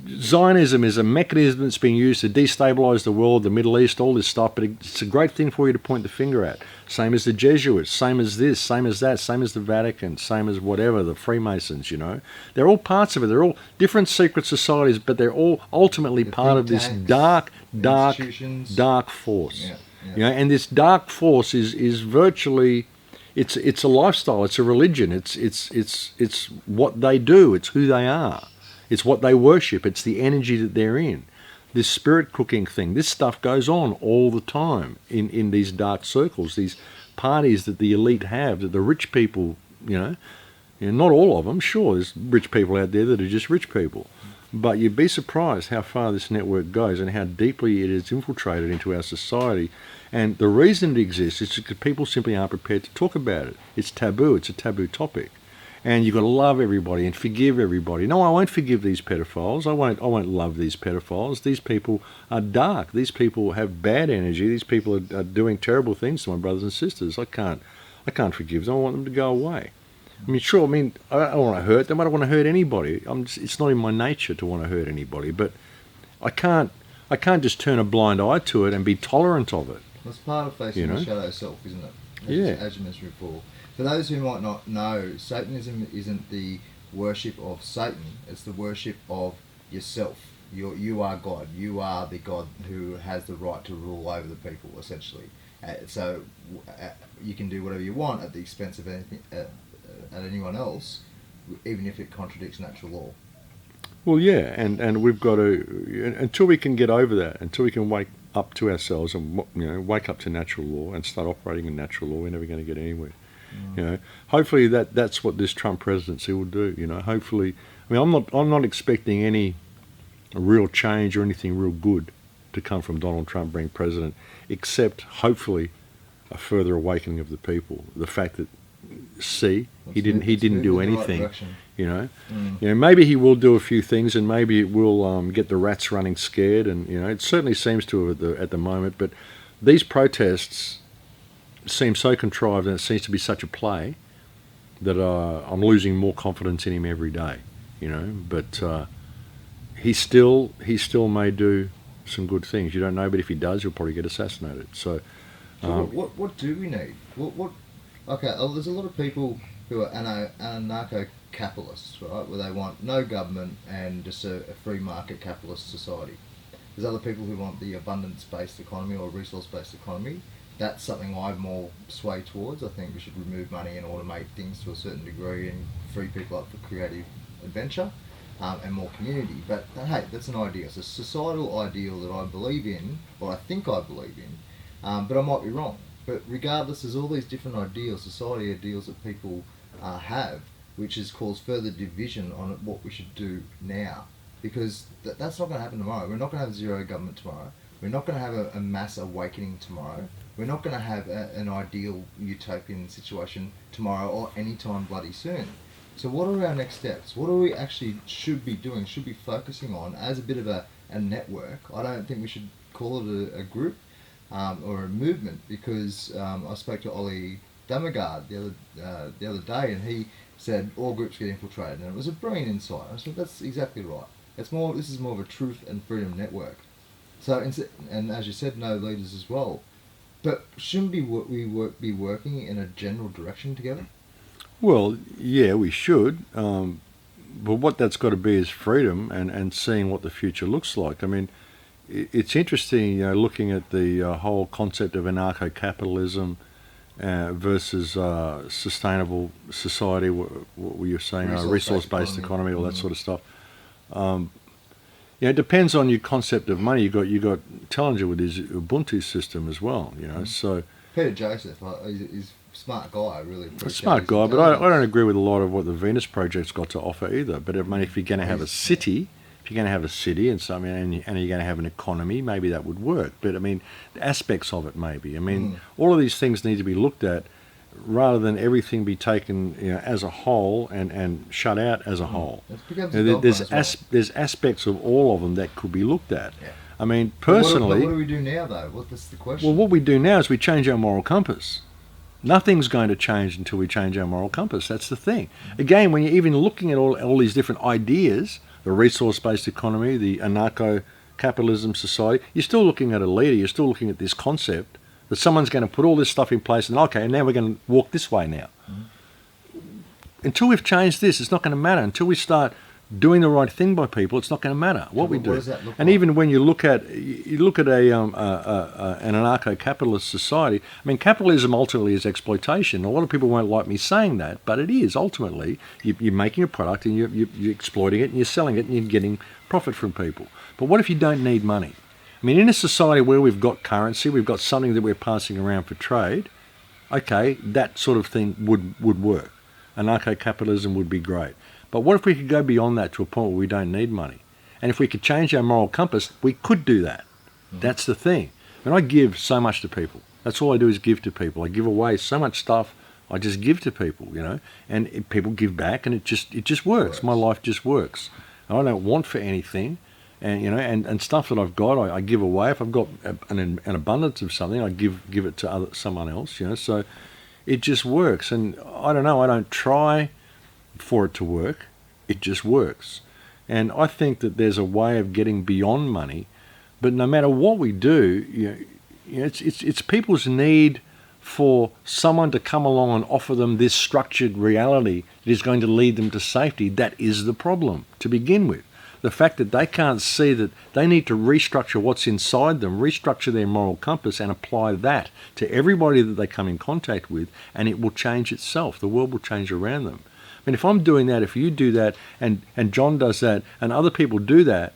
Zionism is a mechanism that's being used to destabilize the world, the Middle East, all this stuff, but it's a great thing for you to point the finger at. Same as the Jesuits, same as this, same as that, same as the Vatican, same as whatever, the Freemasons, you know. They're all parts of it. They're all different secret societies, but they're all ultimately The part think of this tanks, dark institutions. force. Yeah, yeah. You know, and this dark force is virtually, it's a lifestyle, it's a religion, it's what they do, it's who they are, it's what they worship, it's the energy that they're in. This spirit cooking thing, this stuff goes on all the time in these dark circles, these parties that the elite have, that the rich people, you know, not all of them, sure, there's rich people out there that are just rich people. But you'd be surprised how far this network goes and how deeply it is infiltrated into our society. And the reason it exists is because people simply aren't prepared to talk about it. It's taboo. It's a taboo topic. And you've got to love everybody and forgive everybody. No, I won't forgive these pedophiles. I won't love these pedophiles. These people are dark. These people have bad energy. These people are doing terrible things to my brothers and sisters. I can't forgive them. I want them to go away. I mean, sure, I don't want to hurt them. I don't want to hurt anybody. It's not in my nature to want to hurt anybody. But I can't just turn a blind eye to it and be tolerant of it. It's part of facing You know? the shadow self, isn't it? Yeah. As you mentioned before. For those who might not know, Satanism isn't the worship of Satan. It's the worship of yourself. You are God. You are the God who has the right to rule over the people, essentially. So you can do whatever you want at the expense of anything, at anyone else, even if it contradicts natural law. Well, yeah, and we've got to, until we can get over that, until we can wake up to ourselves and wake up to natural law and start operating in natural law, we're never going to get anywhere. Hopefully that's what this Trump presidency will do. Hopefully, I mean, I'm not expecting any real change or anything real good to come from Donald Trump being president, except hopefully a further awakening of the people. The fact that he didn't do anything. Maybe he will do a few things, and maybe it will get the rats running scared, and it certainly seems to at the moment. But these protests seem so contrived, and it seems to be such a play that I'm losing more confidence in him every day. But he still may do some good things. You don't know, but if he does, he'll probably get assassinated. So what do we need? Okay, there's a lot of people who are anarcho-capitalists, right, where they want no government and just a free market capitalist society. There's other people who want the abundance-based economy or resource-based economy. That's something I more sway towards. I think we should remove money and automate things to a certain degree and free people up for creative adventure and more community. But hey, that's an ideal. It's a societal ideal that I believe in, or I think I believe in, but I might be wrong. But regardless, there's all these different ideals, society ideals that people have, which has caused further division on what we should do now. Because that's not going to happen tomorrow. We're not going to have zero government tomorrow. We're not going to have a mass awakening tomorrow. We're not going to have an ideal utopian situation tomorrow or anytime bloody soon. So what are our next steps? What do we actually should be doing, should be focusing on as a bit of a network? I don't think we should call it a group. Or a movement, because I spoke to Ollie Damagard the other day, and he said all groups get infiltrated, and it was a brilliant insight. I said that's exactly right. This is more of a truth and freedom network. So, and as you said, no leaders as well. But shouldn't we be working in a general direction together? Well, yeah, we should. But what that's got to be is freedom and seeing what the future looks like. I mean, it's interesting, looking at the whole concept of anarcho-capitalism versus sustainable society. What were you saying? Resource-based economy, all that sort of stuff. It depends on your concept of money. You got Tellinger with his Ubuntu system as well. So Peter Joseph, he's a smart guy. Really a smart guy, but I don't agree with a lot of what the Venus Project's got to offer either. But I mean, if you're going to have a city. If you're going to have a city and you're going to have an economy, maybe that would work. But I mean, aspects of it maybe. I mean, all of these things need to be looked at rather than everything be taken as a whole and shut out as a whole. There's aspects of all of them that could be looked at. Yeah. I mean, personally... What do we do now, though? That's the question. Well, what we do now is we change our moral compass. Nothing's going to change until we change our moral compass. That's the thing. Again, when you're even looking at all these different ideas... the resource-based economy, the anarcho-capitalism society, you're still looking at a leader, you're still looking at this concept that someone's going to put all this stuff in place and, okay, now we're going to walk this way now. Until we've changed this, it's not going to matter. Until we start doing the right thing by people, it's not going to matter what we do. What does that look and like? Even when you look at an anarcho-capitalist society, I mean, capitalism ultimately is exploitation. A lot of people won't like me saying that, but it is ultimately. You're making a product and you're exploiting it and you're selling it and you're getting profit from people. But what if you don't need money? I mean, in a society where we've got currency, we've got something that we're passing around for trade, okay, that sort of thing would work. Anarcho-capitalism would be great. But what if we could go beyond that to a point where we don't need money? And if we could change our moral compass, we could do that. That's the thing. I mean, I give so much to people. That's all I do is give to people. I give away so much stuff. I just give to people, and people give back, and it just works. My life just works. And I don't want for anything, and and stuff that I've got, I give away. If I've got an abundance of something, I give it to someone else, So it just works. And I don't know. I don't try for it to work. It just works. And I think that there's a way of getting beyond money, but no matter what we do, it's people's need for someone to come along and offer them this structured reality that is going to lead them to safety. That is the problem to begin with. The fact that they can't see that they need to restructure what's inside them, restructure their moral compass and apply that to everybody that they come in contact with, and it will change itself. The world will change around them. I mean, if I'm doing that, if you do that, and John does that, and other people do that,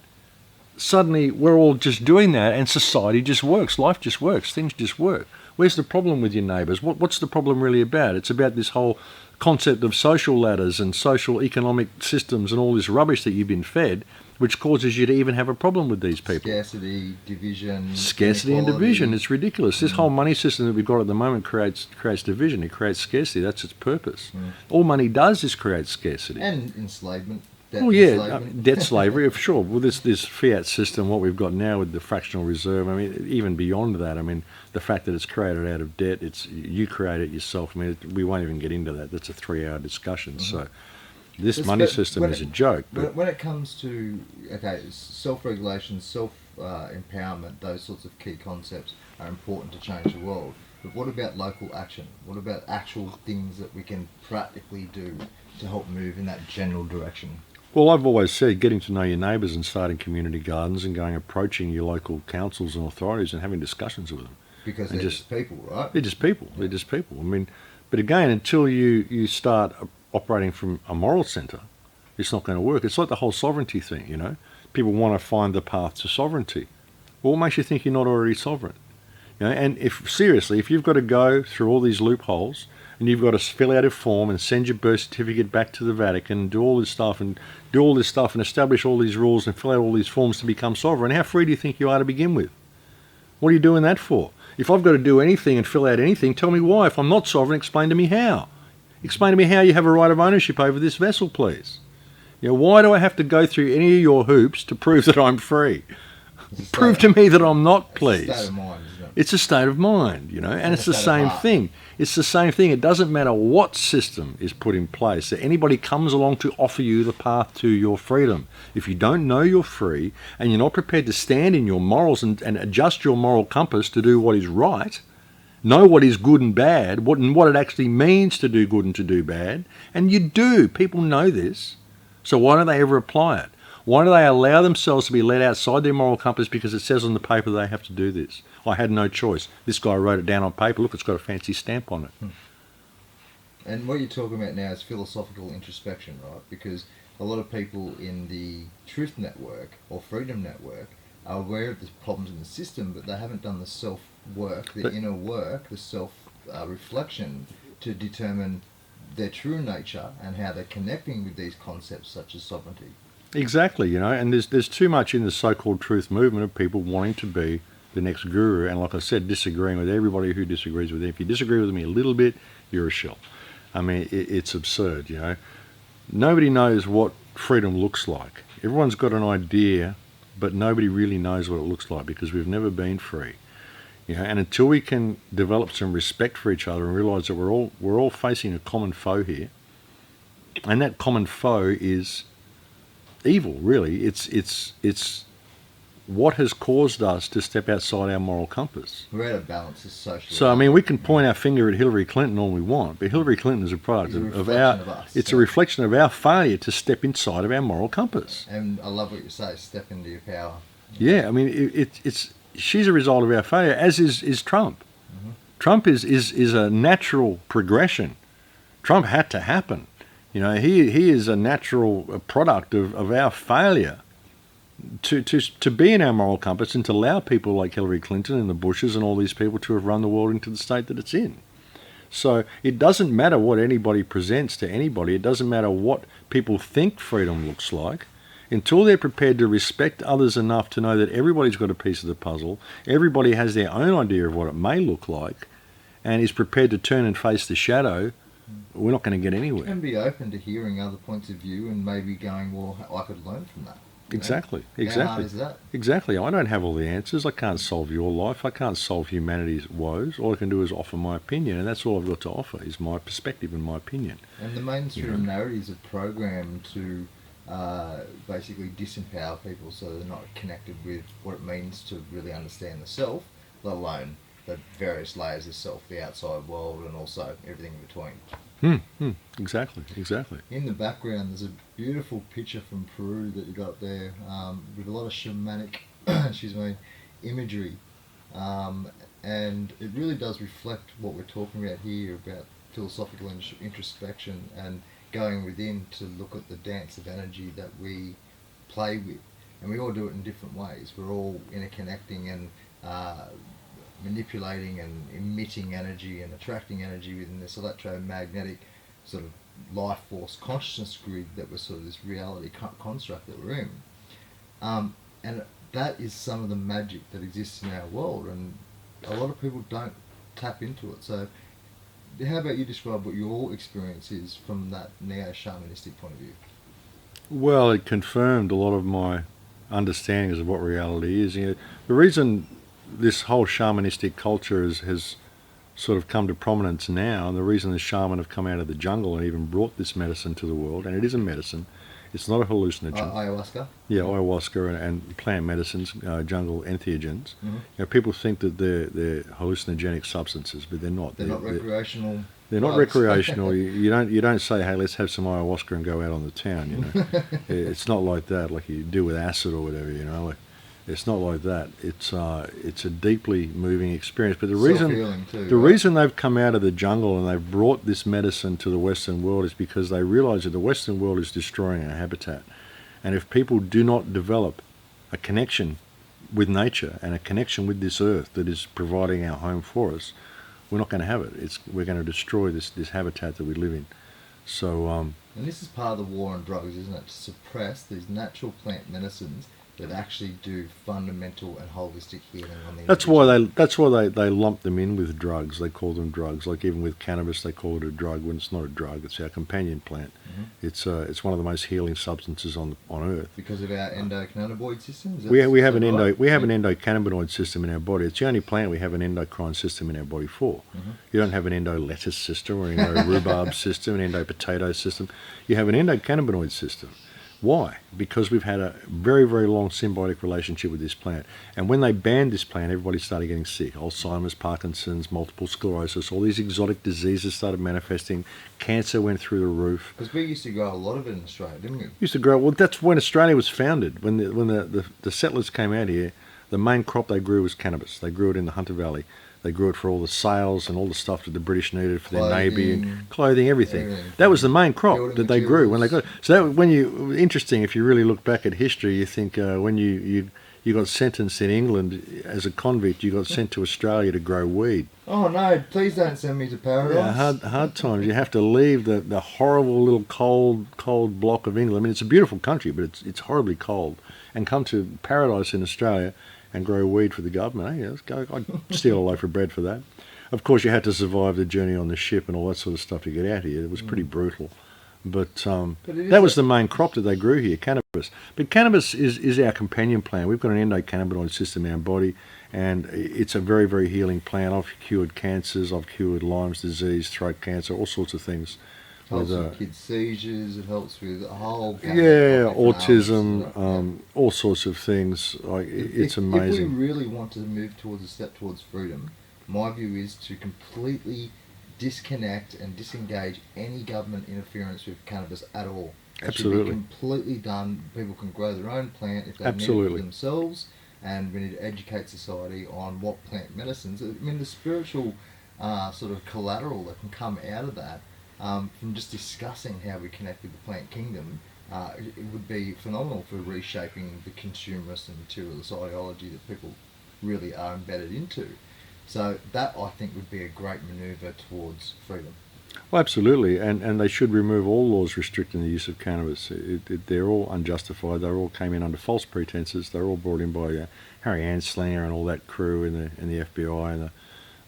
suddenly we're all just doing that, and society just works, life just works, things just work. Where's the problem with your neighbours? What's the problem really about? It's about this whole concept of social ladders and social economic systems and all this rubbish that you've been fed, which causes you to even have a problem with these people. Scarcity, division, Scarcity and inequality. division. It's ridiculous. This whole money system that we've got at the moment creates division. It creates scarcity. That's its purpose. All money does is create scarcity. And enslavement. Debt Well, yeah, enslavement. debt slavery, for sure. Well, this fiat system, what we've got now with the fractional reserve, I mean, even beyond that, I mean, the fact that it's created out of debt, you create it yourself. I mean, we won't even get into that. That's a 3-hour discussion. So this money system is a joke. But When it comes to, self-regulation, self-empowerment, those sorts of key concepts are important to change the world. But what about local action? What about actual things that we can practically do to help move in that general direction? Well, I've always said getting to know your neighbours and starting community gardens and approaching your local councils and authorities and having discussions with them. Because And they're just- just people, right? They're just people. They're just people. I mean, but again, until you start operating from a moral centre, it's not going to work. It's like the whole sovereignty thing, you know. People want to find the path to sovereignty. Well, what makes you think you're not already sovereign? You know, and if you've got to go through all these loopholes and you've got to fill out a form and send your birth certificate back to the Vatican and do all this stuff and establish all these rules and fill out all these forms to become sovereign, how free do you think you are to begin with? What are you doing that for? If I've got to do anything and fill out anything, tell me why. If I'm not sovereign, explain to me how. Explain to me how you have a right of ownership over this vessel, please. You know, why do I have to go through any of your hoops to prove that I'm free? Prove to me that I'm not, please. It's a state of mind, isn't it? It's a state of mind, you know, and it's the a state of same heart. thing. It's the same thing. It doesn't matter what system is put in place, that anybody comes along to offer you the path to your freedom. If you don't know you're free and you're not prepared to stand in your morals and adjust your moral compass to do what is right, know what is good and bad, what it actually means to do good and to do bad, and you do. People know this. So why don't they ever apply it? Why do they allow themselves to be led outside their moral compass because it says on the paper they have to do this? I had no choice. This guy wrote it down on paper. Look, it's got a fancy stamp on it. And what you're talking about now is philosophical introspection, right? Because a lot of people in the Truth Network or Freedom Network are aware of the problems in the system, but they haven't done the self-work, the inner work, the self-reflection to determine their true nature and how they're connecting with these concepts such as sovereignty. Exactly, you know, and there's too much in the so-called truth movement of people wanting to be the next guru, and like I said, disagreeing with everybody who disagrees with them. If you disagree with me a little bit, you're a shill. I mean, it's absurd, you know. Nobody knows what freedom looks like. Everyone's got an idea, but nobody really knows what it looks like because we've never been free. You know, and until we can develop some respect for each other and realise that we're all facing a common foe here, and that common foe is evil, really. It's what has caused us to step outside our moral compass. We're out of balance as socially. So, I mean, we can point our finger at Hillary Clinton all we want, but Hillary Clinton is a product It's a of reflection of us. it's a reflection of our failure to step inside of our moral compass. And I love what you say, step into your power. Yeah, I mean, she's a result of our failure, as is Trump. Mm-hmm. Trump is a natural progression. Trump had to happen. You know, he is a natural product of our failure to be in our moral compass and to allow people like Hillary Clinton and the Bushes and all these people to have run the world into the state that it's in. So it doesn't matter what anybody presents to anybody. It doesn't matter what people think freedom looks like. Until they're prepared to respect others enough to know that everybody's got a piece of the puzzle, everybody has their own idea of what it may look like, and is prepared to turn and face the shadow, we're not going to get anywhere. And be open to hearing other points of view and maybe going, well, I could learn from that. You know? Exactly. How hard is that? Exactly. I don't have all the answers. I can't solve your life. I can't solve humanity's woes. All I can do is offer my opinion, and that's all I've got to offer is my perspective and my opinion. And the mainstream narratives are programmed to basically disempower people so they're not connected with what it means to really understand the self, let alone the various layers of self, the outside world, and also everything in between. Exactly. In the background, there's a beautiful picture from Peru that you got there, with a lot of shamanic, excuse me, imagery, um, and it really does reflect what we're talking about here about philosophical introspection and going within to look at the dance of energy that we play with, and we all do it in different ways. We're all interconnecting and manipulating and emitting energy and attracting energy within this electromagnetic sort of life force consciousness grid that we're sort of this reality construct that we're in. And that is some of the magic that exists in our world, and a lot of people don't tap into it. So how about you describe what your experience is from that neo-shamanistic point of view? Well, it confirmed a lot of my understandings of what reality is. The reason this whole shamanistic culture has sort of come to prominence now, and the reason the shaman have come out of the jungle and even brought this medicine to the world, and it is a medicine, it's not a hallucinogen. Ayahuasca? Yeah, ayahuasca and plant medicines, jungle entheogens. Mm-hmm. People think that they're hallucinogenic substances, but they're not. They're not recreational. They're not recreational. You don't say, hey, let's have some ayahuasca and go out on the town. It's not like that, like you do with acid or whatever. Like, it's not like that. It's a deeply moving experience. But the reason they've come out of the jungle and they've brought this medicine to the Western world is because they realise that the Western world is destroying our habitat. And if people do not develop a connection with nature and a connection with this earth that is providing our home for us, we're not going to have it. We're going to destroy this habitat that we live in. So. And this is part of the war on drugs, isn't it? To suppress these natural plant medicines that actually do fundamental and holistic healing on the individual. That's why they lump them in with drugs. They call them drugs. Like even with cannabis, they call it a drug when it's not a drug. It's our companion plant. Mm-hmm. It's one of the most healing substances on Earth. Because of our endocannabinoid system. We have an endocannabinoid system in our body. It's the only plant we have an endocrine system in our body for. Mm-hmm. You don't have an endo-lettuce system or an endo-rhubarb system, an endo-potato system. You have an endocannabinoid system. Why? Because we've had a very, very long symbiotic relationship with this plant. And when they banned this plant, everybody started getting sick. Alzheimer's, Parkinson's, multiple sclerosis, all these exotic diseases started manifesting. Cancer went through the roof. Because we used to grow a lot of it in Australia, didn't we? Used to grow. Well, that's when Australia was founded. When the settlers came out here, the main crop they grew was cannabis. They grew it in the Hunter Valley. They grew it for all the sails and all the stuff that the British needed for their navy and clothing, everything. That was the main crop that they grew when they got. So interesting, if you really look back at history, you think when you got sentenced in England as a convict, you got sent to Australia to grow weed. Oh no! Please don't send me to paradise. Yeah, hard times. You have to leave the horrible little cold block of England. I mean, it's a beautiful country, but it's horribly cold, and come to paradise in Australia and grow weed for the government. Hey, let's go. I'd steal a loaf of bread for that. Of course, you had to survive the journey on the ship and all that sort of stuff to get out here. It was pretty brutal. But that was the main crop that they grew here, cannabis. But cannabis is our companion plant. We've got an endocannabinoid system in our body, and it's a very, very healing plant. I've cured cancers. I've cured Lyme's disease, throat cancer, all sorts of things. Helps with kids' seizures. It helps with a whole autism, all sorts of things. It's amazing. If we really want to move towards a step towards freedom, my view is to completely disconnect and disengage any government interference with cannabis at all. It Absolutely. should be completely done. People can grow their own plant if they need it for themselves, and we need to educate society on what plant medicines. I mean, the spiritual sort of collateral that can come out of that. From just discussing how we connect with the plant kingdom, it would be phenomenal for reshaping the consumerist and materialist ideology that people really are embedded into. So that, I think, would be a great manoeuvre towards freedom. Well, absolutely, and they should remove all laws restricting the use of cannabis. They're all unjustified. They all came in under false pretenses. They're all brought in by Harry Anslinger and all that crew in the FBI and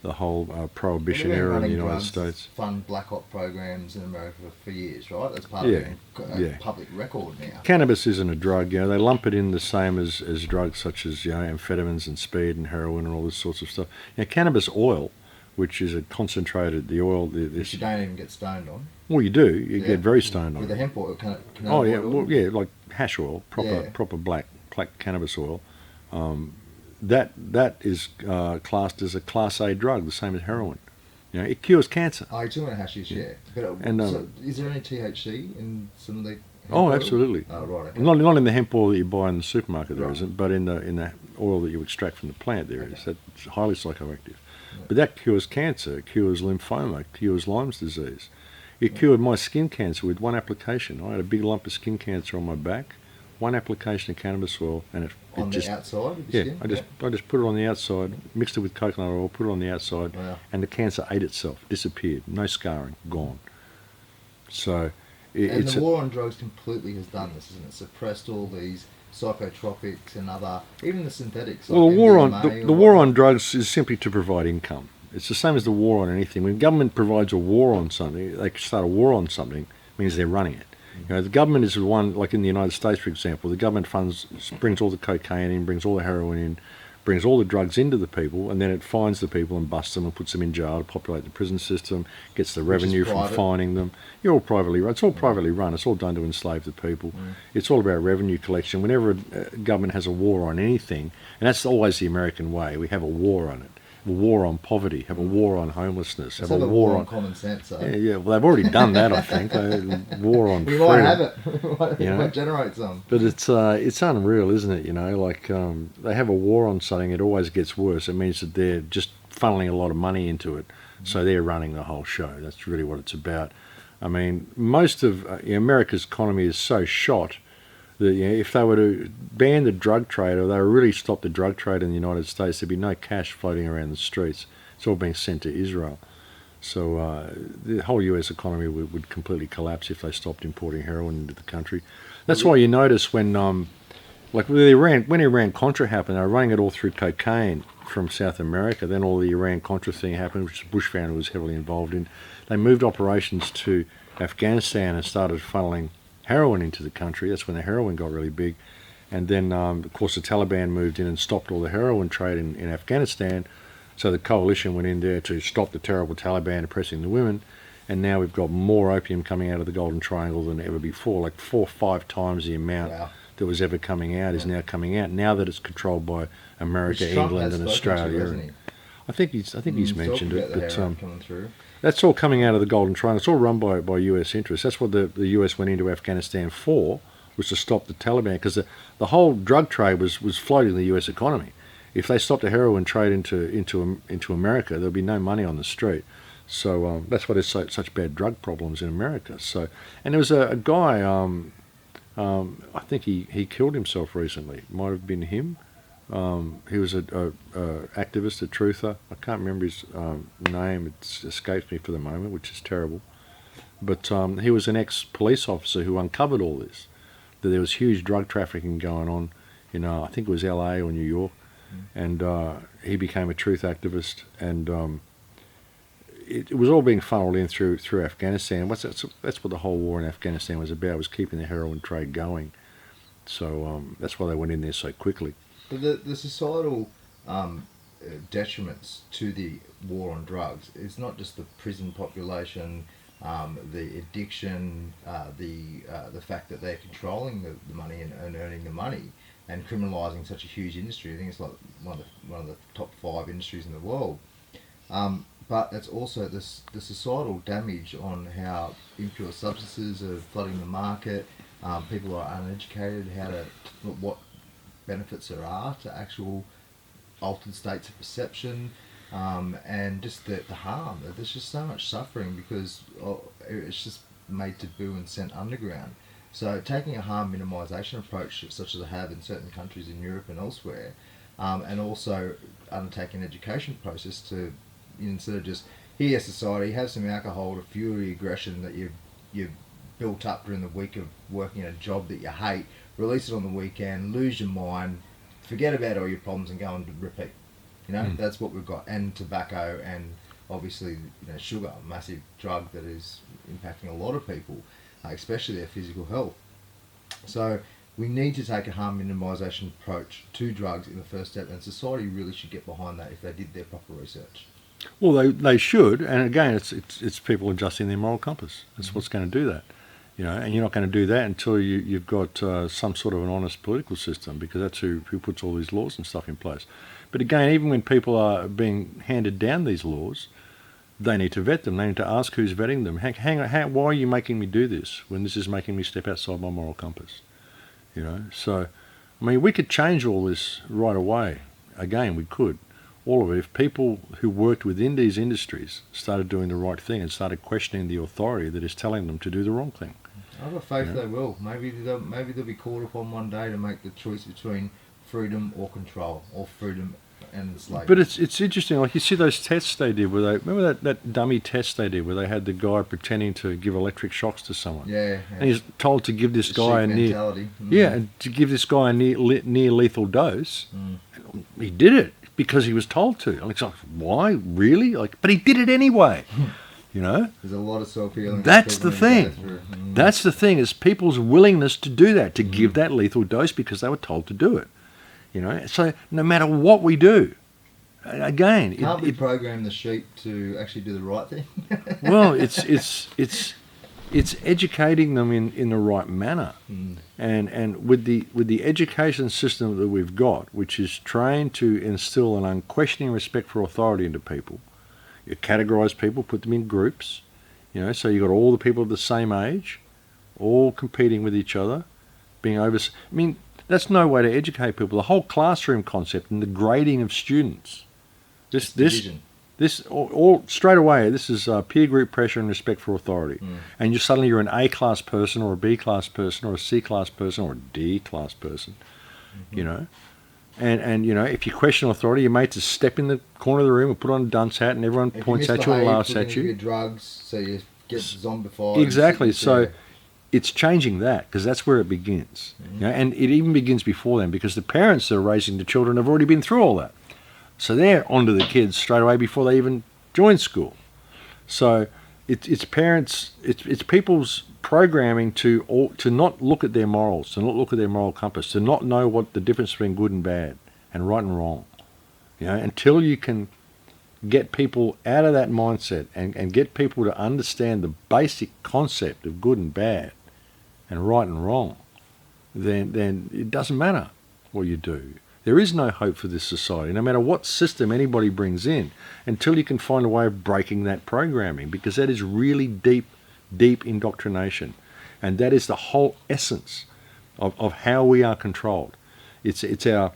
the whole prohibition era in the United States. Fund black op programs in America for years, right? That's part of public record now. Cannabis isn't a drug. They lump it in the same as drugs such as amphetamines and speed and heroin and all this sorts of stuff. Cannabis oil, which is a concentrated, the oil... Which you don't even get stoned on. Well, you do. You get very stoned on. With the hemp oil, like hash oil, proper black cannabis oil. That is classed as a Class A drug, the same as heroin. You know, it cures cancer. Oh, you're talking about hashish, yeah. But And, so is there any THC in some of the hemp Oh, oil? absolutely. Oh, right. Okay. Not in the hemp oil that you buy in the supermarket, there Right. isn't, but in the oil that you extract from the plant, there is. Okay. That's highly psychoactive. Yeah. But that cures cancer, it cures lymphoma, it cures Lyme's disease. It cured my skin cancer with one application. I had a big lump of skin cancer on my back, one application of cannabis oil, and it On just, the outside of the yeah, skin? I just put it on the outside, mixed it with coconut oil, put it on the outside, Wow. and the cancer ate itself, disappeared, no scarring, gone. So And it's the war on drugs completely has done this, isn't it? Suppressed all these psychotropics and other, even the synthetics. well, like the war MDMA on or the war whatnot. on drugs is simply to provide income. It's the same as the war on anything. When government provides a war on something, they start a war on something, means they're running it. You know, the government is the one, like in the United States, for example, the government brings all the cocaine in, brings all the heroin in, brings all the drugs into the people, and then it fines the people and busts them and puts them in jail to populate the prison system, gets the Which is revenue from private. fining them. You're all privately run. It's all privately run. It's all done to enslave the people. It's all about revenue collection. Whenever a government has a war on anything, and that's always the American way, we have a war on it. A war on poverty, have a war on homelessness, Let's have a war on... common sense, though. Yeah, well, they've already done that, I think. War on We freedom. might have it. We might, You know? might generate some. But it's unreal, isn't it? You know, like they have a war on something, it always gets worse. It means that they're just funneling a lot of money into it, so they're running the whole show. That's really what it's about. I mean, most of America's economy is so shot that if they were to ban the drug trade, or they were really stop the drug trade in the United States, there'd be no cash floating around the streets. It's all being sent to Israel. So the whole US economy would completely collapse if they stopped importing heroin into the country. That's why you notice when, like when Iran-Contra happened, they were running it all through cocaine from South America. Then all the Iran-Contra thing happened, which the Bush family was heavily involved in. They moved operations to Afghanistan and started funneling heroin into the country. That's when the heroin got really big. And then, of course, the Taliban moved in and stopped all the heroin trade in Afghanistan. So the coalition went in there to stop the terrible Taliban oppressing the women. And now we've got more opium coming out of the Golden Triangle than ever before. Like 4 or 5 times the amount that was ever coming out is now coming out. Now that it's controlled by America, Which Trump England, has and spoken to, Australia. hasn't he? I think he's mentioned Talking it. about the But heroin coming through. that's all coming out of the Golden Triangle. It's all run by US interests. That's what the US went into Afghanistan for, was to stop the Taliban, because the whole drug trade was floating the US economy. If they stopped the heroin trade into America, there'd be no money on the street. So that's why there's such bad drug problems in America. So, and there was a guy, I think he killed himself recently. Might have been him. He was a activist, a truther. I can't remember his name. It escapes me for the moment, which is terrible. But he was an ex-police officer who uncovered all this, that there was huge drug trafficking going on in, I think it was LA or New York. And he became a truth activist, and it was all being funneled in through Afghanistan. That's what the whole war in Afghanistan was about, was keeping the heroin trade going. So that's why they went in there so quickly. But the societal detriments to the war on drugs is not just the prison population, the addiction, the fact that they're controlling the money and earning the money, and criminalising such a huge industry. I think it's like one of the top 5 industries in the world. But it's also the societal damage on how impure substances are flooding the market. People are uneducated what benefits there are to actual altered states of perception, and just the harm. There's just so much suffering because it's just made taboo and sent underground. So taking a harm minimisation approach, such as I have in certain countries in Europe and elsewhere, and also undertaking an education process to, instead of just, here society, have some alcohol to fuel the aggression that you've built up during the week of working a job that you hate, release it on the weekend, lose your mind, forget about all your problems and go and repeat. That's what we've got. And tobacco, and obviously sugar, a massive drug that is impacting a lot of people, especially their physical health. So we need to take a harm minimisation approach to drugs in the first step, and society really should get behind that if they did their proper research. Well, they should, and again, it's people adjusting their moral compass. That's what's going to do that, and you're not going to do that until you've got some sort of an honest political system, because that's who puts all these laws and stuff in place. But again, even when people are being handed down these laws, they need to vet them. They need to ask who's vetting them. Hang on, why are you making me do this when this is making me step outside my moral compass? You know, so, I mean, we could change all this right away. Again, we could. All of it. If people who worked within these industries started doing the right thing and started questioning the authority that is telling them to do the wrong thing. I've got faith they will. Maybe they'll be called upon one day to make the choice between freedom or control, or freedom and enslavement. But it's interesting. Like, you see those tests they did where they remember that dummy test they did where they had the guy pretending to give electric shocks to someone. Yeah. And he's told to give this guy a and to give this guy a near lethal dose. He did it because he was told to. And it's like, why really? Like, but he did it anyway. You know, there's a lot of self-healing. That's the thing. That's the thing, is people's willingness to do that, to give that lethal dose because they were told to do it. You know, so no matter what we do, again, can't we program the sheep to actually do the right thing? Well, it's educating them in the right manner, and with the education system that we've got, which is trained to instill an unquestioning respect for authority into people. You categorise people, put them in groups, you know, so you've got all the people of the same age, all competing with each other, being over. I mean, that's no way to educate people. The whole classroom concept and the grading of students. This all straight away. This is peer group pressure and respect for authority, and you're an A class person or a B class person or a C class person or a D class person, you know. And you know, if you question authority, you're made to step in the corner of the room and put on a dunce hat, and everyone points at you and laughs at you. Drugs, so you get zombified. Exactly. So it's changing that, because that's where it begins. You know, and it even begins before then, because the parents that are raising the children have already been through all that. So they're onto the kids straight away before they even join school. So it's parents, it's people's programming to not look at their morals, to not look at their moral compass, to not know what the difference between good and bad and right and wrong. You know, until you can get people out of that mindset and get people to understand the basic concept of good and bad and right and wrong, then it doesn't matter what you do. There is no hope for this society, no matter what system anybody brings in, until you can find a way of breaking that programming, because that is really deep indoctrination. And that is the whole essence of how we are controlled. It's our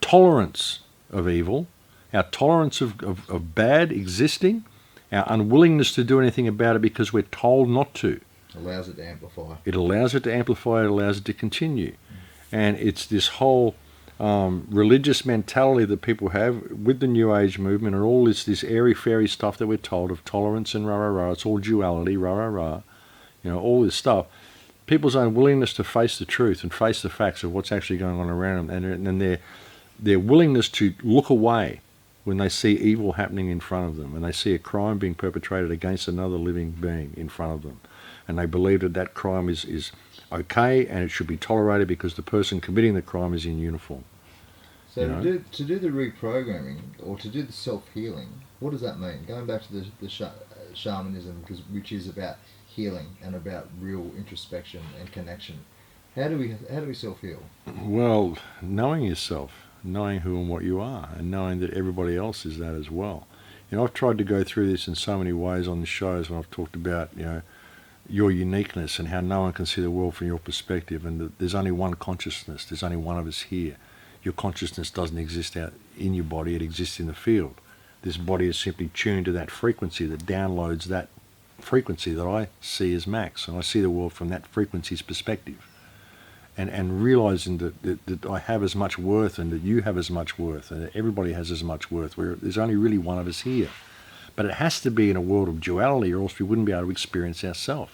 tolerance of evil, our tolerance of bad existing, our unwillingness to do anything about it because we're told not to. Allows it to amplify. It allows it to amplify, it allows it to continue. And it's this whole religious mentality that people have with the New Age movement and all this airy-fairy stuff that we're told of tolerance and rah-rah-rah. It's all duality, rah-rah-rah. You know, all this stuff. People's unwillingness to face the truth and face the facts of what's actually going on around them, and their willingness to look away when they see evil happening in front of them, and they see a crime being perpetrated against another living being in front of them, and they believe that crime is okay and it should be tolerated because the person committing the crime is in uniform. So to do the reprogramming, or to do the self-healing, what does that mean? Going back to the shamanism, which is about healing and about real introspection and connection. How do we self-heal? Well, knowing yourself, knowing who and what you are, and knowing that everybody else is that as well. You know, I've tried to go through this in so many ways on the shows when I've talked about, you know, your uniqueness and how no one can see the world from your perspective, and that there's only one consciousness, there's only one of us here. Your consciousness doesn't exist out in your body, it exists in the field. This body is simply tuned to that frequency that downloads that frequency that I see as max, and I see the world from that frequency's perspective. And realizing that I have as much worth, and that you have as much worth, and that everybody has as much worth, where there's only really one of us here. But it has to be in a world of duality, or else we wouldn't be able to experience ourselves.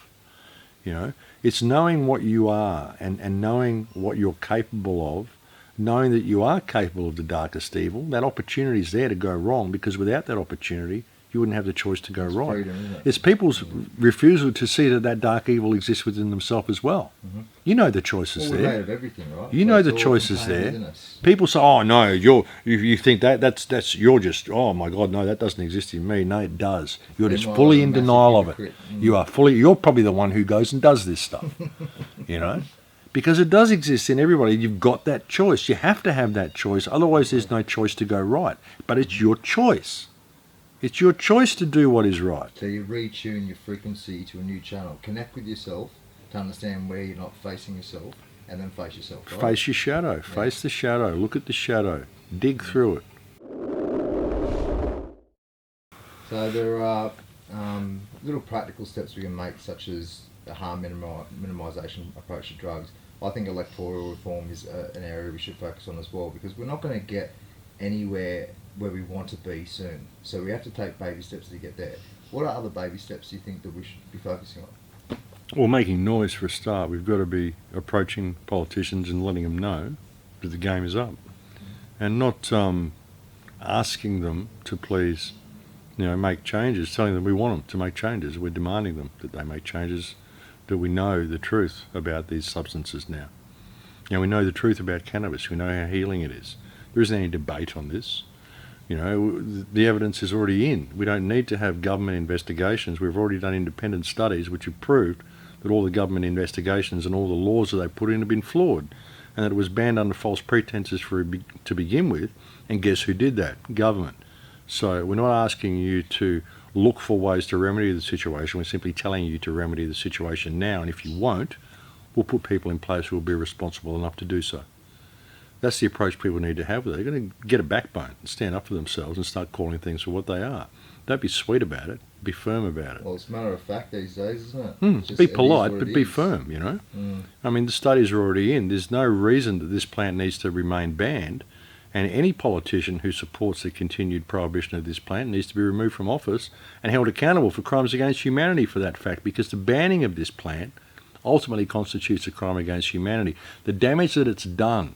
You know, it's knowing what you are and knowing what you're capable of, knowing that you are capable of the darkest evil. That opportunity is there to go wrong, because without that opportunity, you wouldn't have the choice to go right. Freedom, isn't it? It's people's refusal to see that dark evil exists within themselves as well. Mm-hmm. You know the choices there. We're made of everything, right? You know the choices there. People say, "Oh no, you think that's you're just, oh my God, no, that doesn't exist in me." No, it does. You're just fully in denial of it. You're probably the one who goes and does this stuff. You know, because it does exist in everybody. You've got that choice. You have to have that choice. Otherwise, there's no choice to go right. But it's your choice. It's your choice to do what is right. So you retune your frequency to a new channel. Connect with yourself to understand where you're not facing yourself, and then face yourself. Right? Face your shadow. Yeah. Face the shadow. Look at the shadow. Dig through it. So there are little practical steps we can make, such as the harm minimisation approach to drugs. I think electoral reform is an area we should focus on as well, because we're not going to get anywhere where we want to be soon. So we have to take baby steps to get there. What are other baby steps do you think that we should be focusing on? Well, making noise for a start. We've got to be approaching politicians and letting them know that the game is up, and not asking them to please, make changes, telling them we want them to make changes. We're demanding them that they make changes, that we know the truth about these substances now. We know the truth about cannabis. We know how healing it is. There isn't any debate on this. The evidence is already in. We don't need to have government investigations. We've already done independent studies which have proved that all the government investigations and all the laws that they put in have been flawed, and that it was banned under false pretenses to begin with. And guess who did that? Government. So we're not asking you to look for ways to remedy the situation. We're simply telling you to remedy the situation now, and if you won't, we'll put people in place who will be responsible enough to do so. That's the approach people need to have with it. They're going to get a backbone and stand up for themselves and start calling things for what they are. Don't be sweet about it. Be firm about it. Well, it's a matter of fact these days, isn't it? Be polite, but be firm, I mean, the studies are already in. There's no reason that this plant needs to remain banned, and any politician who supports the continued prohibition of this plant needs to be removed from office and held accountable for crimes against humanity for that fact, because the banning of this plant ultimately constitutes a crime against humanity. The damage that it's done,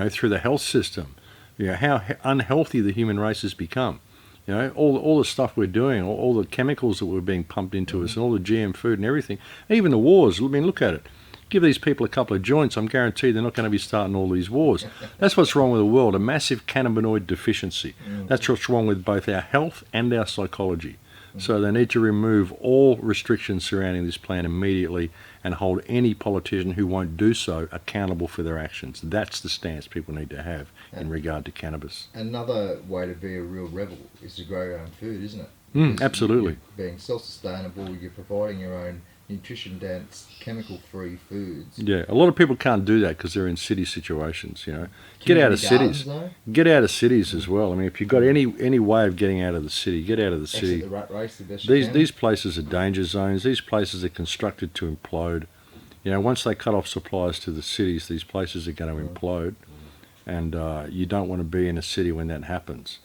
through the health system, how unhealthy the human race has become. All the stuff we're doing, all the chemicals that were being pumped into us, and all the GM food and everything, even the wars. I mean, look at it. Give these people a couple of joints, I'm guaranteed they're not going to be starting all these wars. That's what's wrong with the world, a massive cannabinoid deficiency. That's what's wrong with both our health and our psychology. So they need to remove all restrictions surrounding this plant immediately and hold any politician who won't do so accountable for their actions. That's the stance people need to have in regard to cannabis. Another way to be a real rebel is to grow your own food, isn't it? Absolutely. You're being self-sustainable, you're providing your own nutrition-dense, chemical-free foods. Yeah, a lot of people can't do that because they're in city situations, Get out of cities. Get out of cities as well. I mean, if you've got any way of getting out of the city, get out of the city. Exit the rat race the best you can. These places are danger zones. These places are constructed to implode. Once they cut off supplies to the cities, these places are going to implode, and you don't want to be in a city when that happens.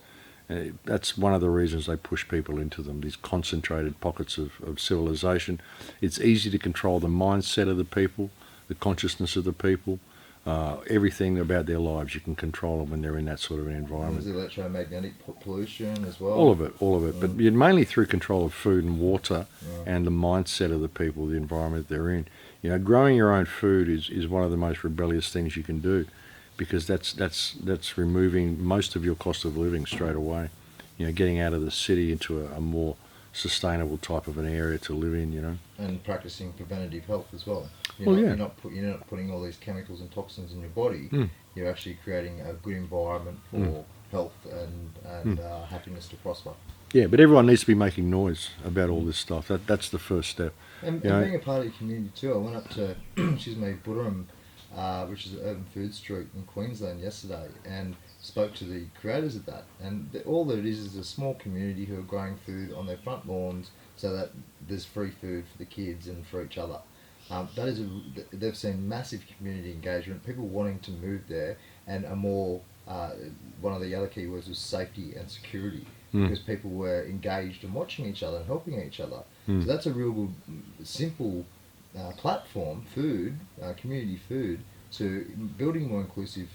That's one of the reasons they push people into them, these concentrated pockets of civilization. It's easy to control the mindset of the people, the consciousness of the people, everything about their lives. You can control them when they're in that sort of an environment. There's electromagnetic pollution as well. All of it. But mainly through control of food and water and the mindset of the people, the environment they're in. Growing your own food is one of the most rebellious things you can do, because that's removing most of your cost of living straight away. Getting out of the city into a more sustainable type of an area to live in, And practicing preventative health as well. You're not putting all these chemicals and toxins in your body. You're actually creating a good environment for health and happiness to prosper. Yeah, but everyone needs to be making noise about all this stuff. That's the first step. And being a part of your community too. I went up to, Buderim, which is Urban Food Street in Queensland yesterday, and spoke to the creators of that. And all that it is a small community who are growing food on their front lawns so that there's free food for the kids and for each other. They've seen massive community engagement, people wanting to move there, and one of the other key words was safety and security, because people were engaged and watching each other and helping each other. So that's a real good, simple platform, community food, to building more inclusive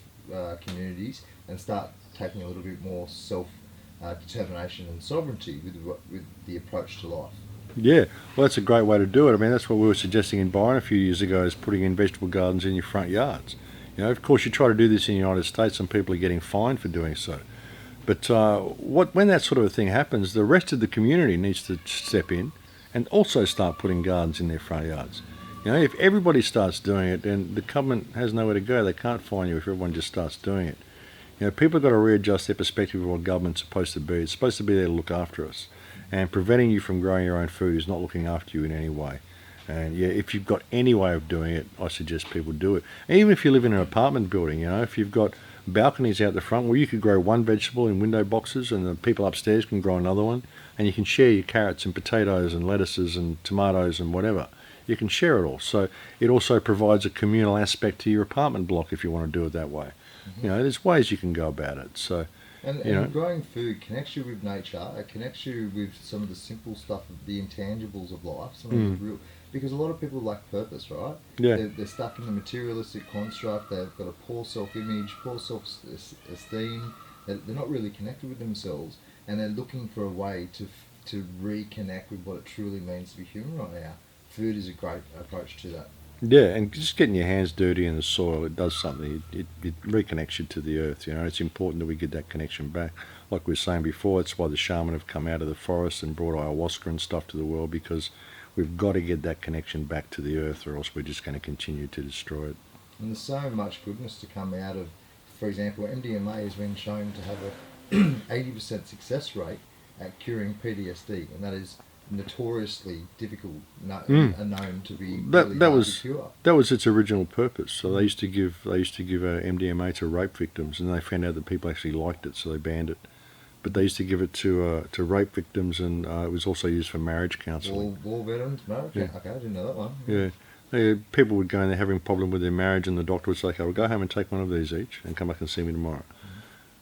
communities and start taking a little bit more self-determination and sovereignty with the approach to life. Yeah, well, that's a great way to do it. I mean, that's what we were suggesting in Byron a few years ago, is putting in vegetable gardens in your front yards. Of course, you try to do this in the United States, and people are getting fined for doing so. But when that sort of a thing happens, the rest of the community needs to step in and also start putting gardens in their front yards. If everybody starts doing it, then the government has nowhere to go. They can't fine you if everyone just starts doing it. You know, people have got to readjust their perspective of what government's supposed to be. It's supposed to be there to look after us. And preventing you from growing your own food is not looking after you in any way. And yeah, if you've got any way of doing it, I suggest people do it. And even if you live in an apartment building, you know, if you've got balconies out the front where you could grow one vegetable in window boxes and the people upstairs can grow another one, and you can share your carrots and potatoes and lettuces and tomatoes and whatever. You can share it all. So it also provides a communal aspect to your apartment block if you want to do it that way. You know, there's ways you can go about it. So, And growing food connects you with nature. It connects you with some of the simple stuff, of the intangibles of life. Some of the real, because a lot of people lack purpose, right? Yeah. They're stuck in the materialistic construct. They've got a poor self-image, poor self-esteem. They're not really connected with themselves, and they're looking for a way to reconnect with what it truly means to be human right now. Food is a great approach to that. Yeah, and just getting your hands dirty in the soil, it does something. It reconnects you to the earth. You know, it's important that we get that connection back. Like we were saying before, it's why the shaman have come out of the forest and brought ayahuasca and stuff to the world, because we've got to get that connection back to the earth, or else we're just going to continue to destroy it. And there's so much goodness to come out of, for example, MDMA has been shown to have a 80% success rate at curing PTSD, and that is notoriously difficult and known to be really hard to cure. That was its original purpose. So they used to give MDMA to rape victims, and they found out that people actually liked it, so they banned it. But they used to give it to rape victims, and it was also used for marriage counselling. War veterans, marriage. Yeah. Okay, I didn't know that one. Yeah. People would go and they're having a problem with their marriage, and the doctor would say, "Okay, well, go home and take one of these each, and come back and see me tomorrow."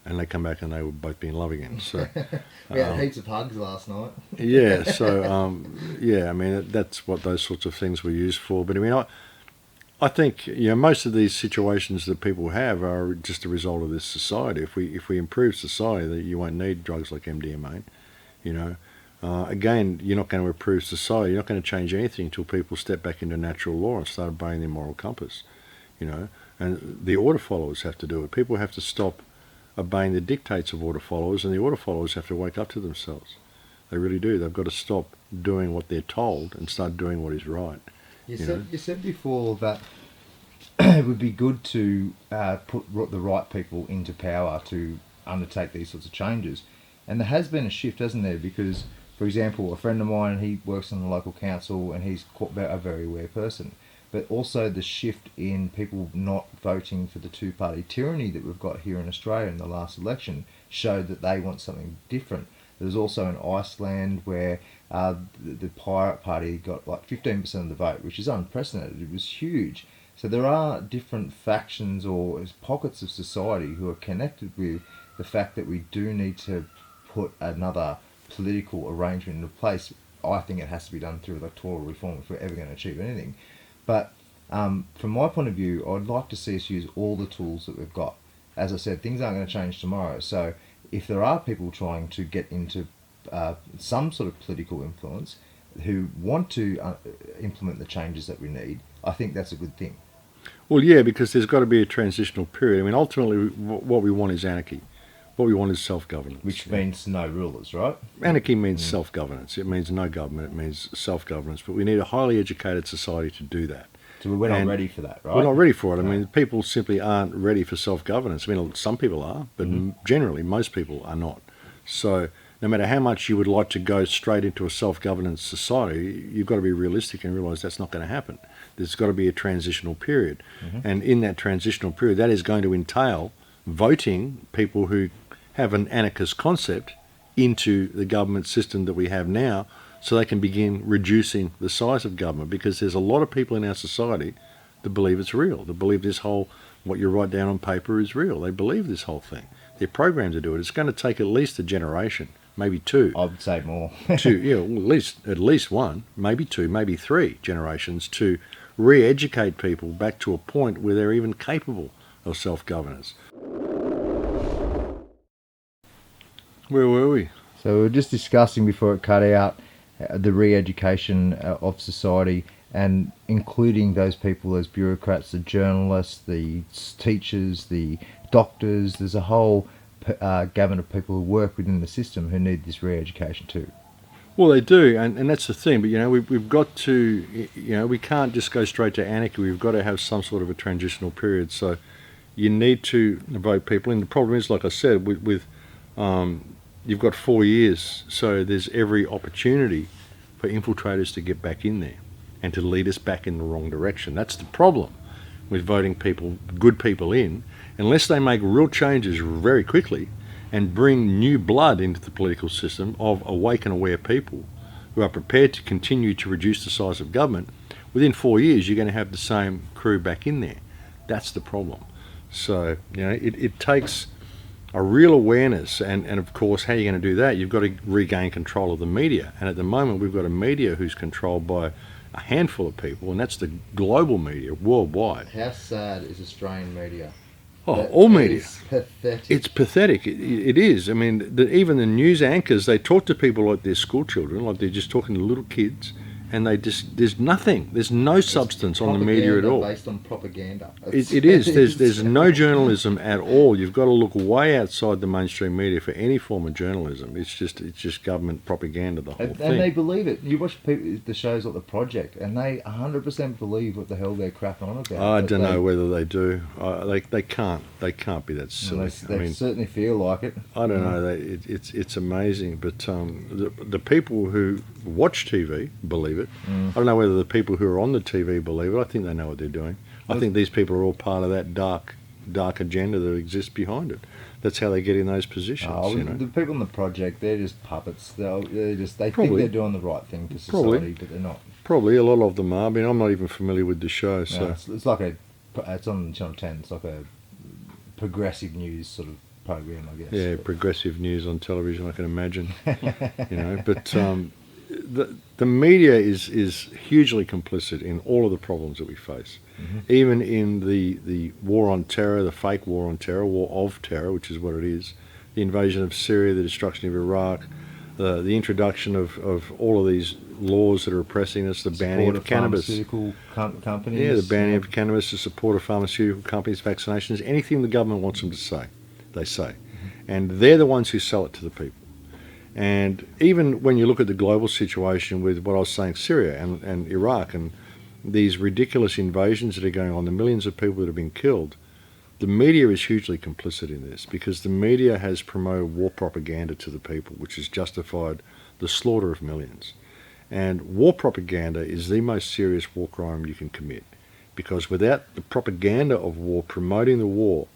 And they come back and they would both be in love again. So we had heaps of hugs last night. Yeah. So I mean, that's what those sorts of things were used for. But I mean, I think, you know, most of these situations that people have are just a result of this society. If we improve society, that you won't need drugs like MDMA. You know, again, you're not going to improve society. You're not going to change anything until people step back into natural law and start obeying their moral compass. You know, and the order followers have to do it. People have to stop obeying the dictates of order followers, and the order followers have to wake up to themselves. They really do. They've got to stop doing what they're told and start doing what is right. You said before that it would be good to put the right people into power to undertake these sorts of changes. And there has been a shift, hasn't there? Because, for example, a friend of mine, he works on the local council and he's a very aware person. But also the shift in people not voting for the two-party tyranny that we've got here in Australia in the last election showed that they want something different. There was also in Iceland where the Pirate Party got like 15% of the vote, which is unprecedented. It was huge. So there are different factions or pockets of society who are connected with the fact that we do need to put another political arrangement into place. I think it has to be done through electoral reform if we're ever going to achieve anything. But from my point of view, I'd like to see us use all the tools that we've got. As I said, things aren't going to change tomorrow. So if there are people trying to get into some sort of political influence who want to implement the changes that we need, I think that's a good thing. Well, yeah, because there's got to be a transitional period. I mean, ultimately, what we want is anarchy. What we want is self-governance. Which means no rulers, right? Anarchy means self-governance. It means no government. It means self-governance. But we need a highly educated society to do that. So we're not ready for that, right? We're not ready for it. I mean, people simply aren't ready for self-governance. I mean, some people are, but generally most people are not. So no matter how much you would like to go straight into a self-governance society, you've got to be realistic and realise that's not going to happen. There's got to be a transitional period. And in that transitional period, that is going to entail voting people who have an anarchist concept into the government system that we have now, so they can begin reducing the size of government, because there's a lot of people in our society that believe it's real, that believe this whole, what you write down on paper is real. They believe this whole thing. They're programmed to do it. It's going to take at least a generation, maybe two. I would say more. Two, yeah, well, at least one, maybe two, maybe three generations to re-educate people back to a point where they're even capable of self-governance. Where were we? So we were just discussing before it cut out the re-education of society, and including those people as bureaucrats, the journalists, the teachers, the doctors. There's a whole gamut of people who work within the system who need this re-education too. Well, they do, and that's the thing. But you know, we've got to, you know, we can't just go straight to anarchy. We've got to have some sort of a transitional period. So, you need to vote people in. The problem is, like I said, with you've got 4 years, so there's every opportunity for infiltrators to get back in there and to lead us back in the wrong direction. That's the problem with voting people, good people in, unless they make real changes very quickly and bring new blood into the political system of awake and aware people who are prepared to continue to reduce the size of government. Within 4 years, you're going to have the same crew back in there. That's the problem. So, it takes a real awareness, and of course, how are you going to do that? You've got to regain control of the media. And at the moment, we've got a media who's controlled by a handful of people, and that's the global media worldwide. How sad is Australian media? Oh, all media. It's pathetic. It's pathetic. It is. I mean, even the news anchors, they talk to people like they're school children, like they're just talking to little kids, and there's nothing. There's no substance on the media at all. Based on propaganda. It is. There's no journalism at all. You've got to look way outside the mainstream media for any form of journalism. It's just government propaganda, the whole thing. And they believe it. You watch the shows like The Project, and they 100% believe what the hell they're crapping on about. I don't know whether they do. They can't be that silly. They certainly feel like it. I don't know. It's amazing. But the people who watch TV believe it. I don't know whether the people who are on the TV believe it. I think they know what they're doing. I think these people are all part of that dark agenda that exists behind it. That's how they get in those positions. The people on The Project, they're just puppets. They think Probably. they're doing the right thing for society, but they're not. Probably a lot of them are. I mean, I'm not even familiar with the show. So It's like it's on Channel 10. It's like a progressive news sort of program, I guess. yeah, progressive news on television, I can imagine. But the media is hugely complicit in all of the problems that we face. Even in the war on terror, the fake war on terror, war of terror, which is what it is, the invasion of Syria, the destruction of Iraq, the introduction of all of these laws that are oppressing us, the banning of cannabis. Pharmaceutical companies. Yeah, the banning of cannabis, the support of pharmaceutical companies, vaccinations, anything the government wants them to say, they say. And they're the ones who sell it to the people. And even when you look at the global situation with what I was saying, Syria and Iraq and these ridiculous invasions that are going on, the millions of people that have been killed, the media is hugely complicit in this because the media has promoted war propaganda to the people, which has justified the slaughter of millions. And war propaganda is the most serious war crime you can commit because without the propaganda of war promoting the war,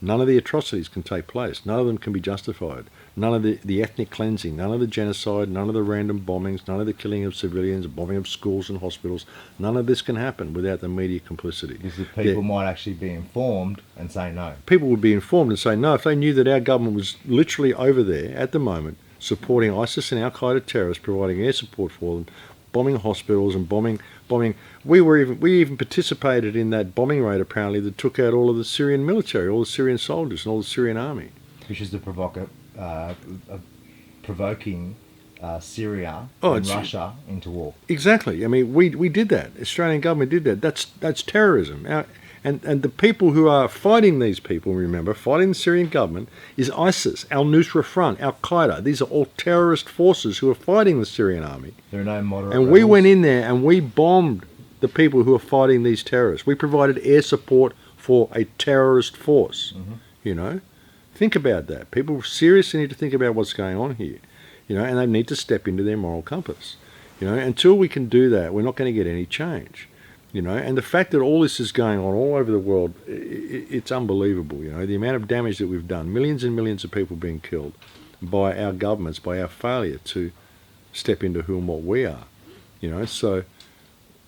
none of the atrocities can take place. None of them can be justified. None of the ethnic cleansing, none of the genocide, none of the random bombings, none of the killing of civilians, bombing of schools and hospitals. None of this can happen without the media complicity. Because the people might actually be informed and say no. People would be informed and say no if they knew that our government was literally over there at the moment supporting ISIS and Al-Qaeda terrorists, providing air support for them, bombing hospitals and bombing. We even participated in that bombing raid apparently that took out all of the Syrian military, all the Syrian soldiers and all the Syrian army. Which is the provoking Syria and Russia into war. Exactly. I mean, we did that. Australian government did that. That's terrorism. And the people who are fighting these people, remember, fighting the Syrian government is ISIS, Al-Nusra Front, Al-Qaeda. These are all terrorist forces who are fighting the Syrian army. There are no moderate And we went in there and we bombed the people who are fighting these terrorists. We provided air support for a terrorist force, Think about that. People seriously need to think about what's going on here, and they need to step into their moral compass. Until we can do that, we're not going to get any change. And the fact that all this is going on all over the world, it's unbelievable. The amount of damage that we've done, millions and millions of people being killed by our governments, by our failure to step into who and what we are. So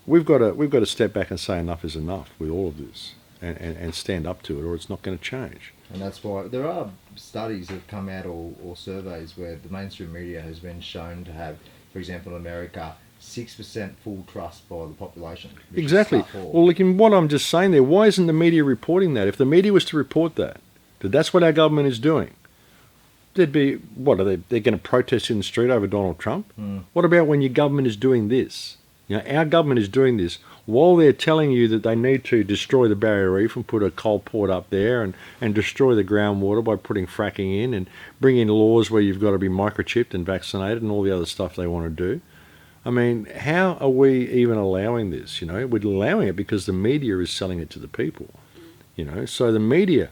we've got to step back and say enough is enough with all of this and stand up to it, or it's not going to change. And that's why there are studies that have come out or surveys where the mainstream media has been shown to have, for example, in America, 6% full trust by the population. Exactly. Well, look, in what I'm just saying there, why isn't the media reporting that? If the media was to report that that's what our government is doing, there'd be, they're going to protest in the street over Donald Trump? What about when your government is doing this? Our government is doing this while they're telling you that they need to destroy the Barrier Reef and put a coal port up there and destroy the groundwater by putting fracking in and bring in laws where you've got to be microchipped and vaccinated and all the other stuff they want to do. I mean, how are we even allowing this? We're allowing it because the media is selling it to the people. So the media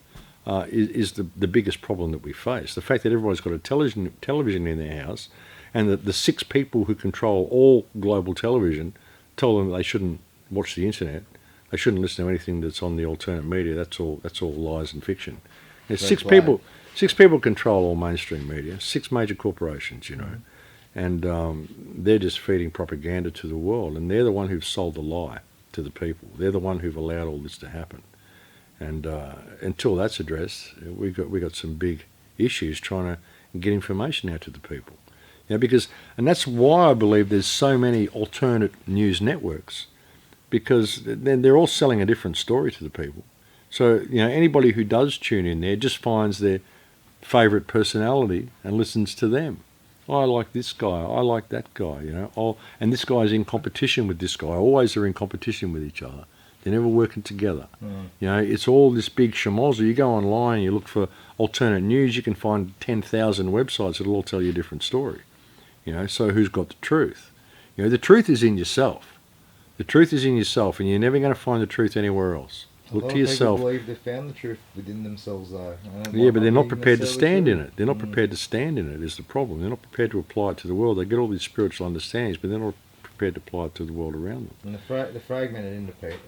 is the biggest problem that we face. The fact that everybody's got a television in their house, and that the 6 people who control all global television tell them they shouldn't watch the internet, they shouldn't listen to anything that's on the alternate media. That's all lies and fiction. There's 6 people. 6 people control all mainstream media. 6 major corporations, and they're just feeding propaganda to the world, and they're the one who've sold the lie to the people. They're the one who've allowed all this to happen. And until that's addressed, we've got some big issues trying to get information out to the people. And that's why I believe there's so many alternate news networks, because then they're all selling a different story to the people. So anybody who does tune in there just finds their favourite personality and listens to them. I like this guy, I like that guy, and this guy's in competition with this guy. Always are in competition with each other. They're never working together. It's all this big schmozzle. You go online, you look for alternate news, you can find 10,000 websites that'll all tell you a different story. So who's got the truth? The truth is in yourself. The truth is in yourself, and you're never going to find the truth anywhere else. Look to yourself. People believe they found the truth within themselves, though. Yeah, but they're not prepared to stand in it. They're not prepared to stand in it is the problem. They're not prepared to apply it to the world. They get all these spiritual understandings, but they're not prepared to apply it to the world around them. And the fragmented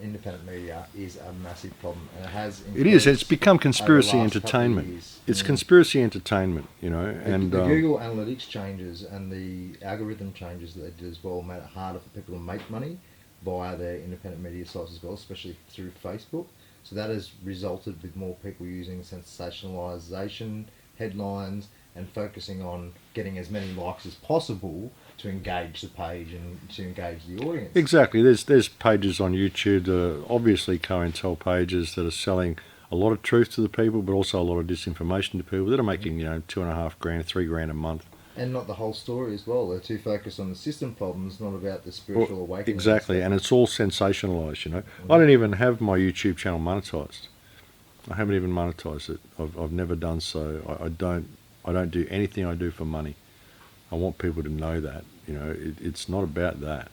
independent media is a massive problem, and it has. It is. It's become conspiracy entertainment. It's conspiracy entertainment, and the Google Analytics changes and the algorithm changes that they did as well made it harder for people to make money via their independent media sites as well, especially through Facebook. So that has resulted with more people using sensationalization headlines and focusing on getting as many likes as possible to engage the page and to engage the audience. Exactly. There's pages on YouTube, obviously COINTEL pages, that are selling a lot of truth to the people, but also a lot of disinformation to people that are making $2.5 grand, $3 grand a month. And not the whole story as well. They're too focused on the system problems, not about the spiritual awakening. Exactly, and it's all sensationalised, I don't even have my YouTube channel monetised. I haven't even monetised it. I've never done so. I don't do anything I do for money. I want people to know that. It's not about that.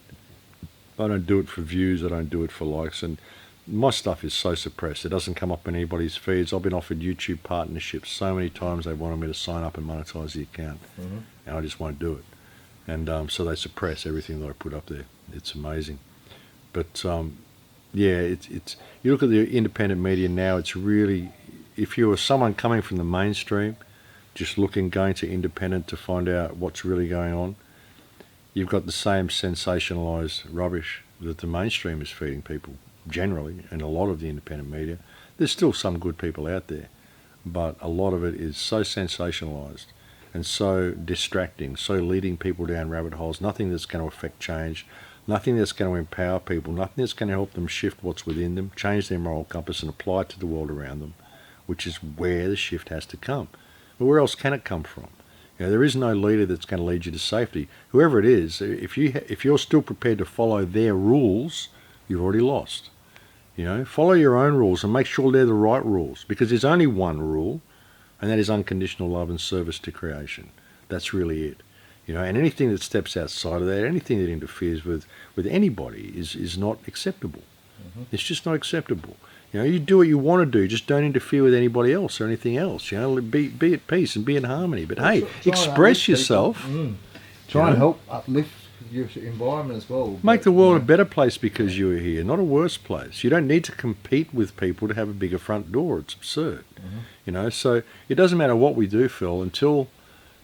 I don't do it for views. I don't do it for likes. And my stuff is so suppressed. It doesn't come up in anybody's feeds. I've been offered YouTube partnerships so many times. They wanted me to sign up and monetise the account, and I just won't do it. And so they suppress everything that I put up there. It's amazing. But it's you look at the independent media now. It's really, if you were someone coming from the mainstream, just going to independent to find out what's really going on, you've got the same sensationalised rubbish that the mainstream is feeding people generally, and a lot of the independent media. There's still some good people out there, but a lot of it is so sensationalised and so distracting, so leading people down rabbit holes, nothing that's going to affect change, nothing that's going to empower people, nothing that's going to help them shift what's within them, change their moral compass and apply it to the world around them, which is where the shift has to come. But where else can it come from? There is no leader that's going to lead you to safety. Whoever it is, if you're still prepared to follow their rules, you've already lost. Follow your own rules and make sure they're the right rules, because there's only one rule, and that is unconditional love and service to creation. That's really it. And anything that steps outside of that, anything that interferes with anybody is not acceptable. It's just not acceptable. You do what you want to do, just don't interfere with anybody else or anything else. Be at peace and be in harmony. But hey, express yourself. Try and help uplift your environment as well. Make the world a better place because you are here, not a worse place. You don't need to compete with people to have a bigger front door. It's absurd. So it doesn't matter what we do, Phil, until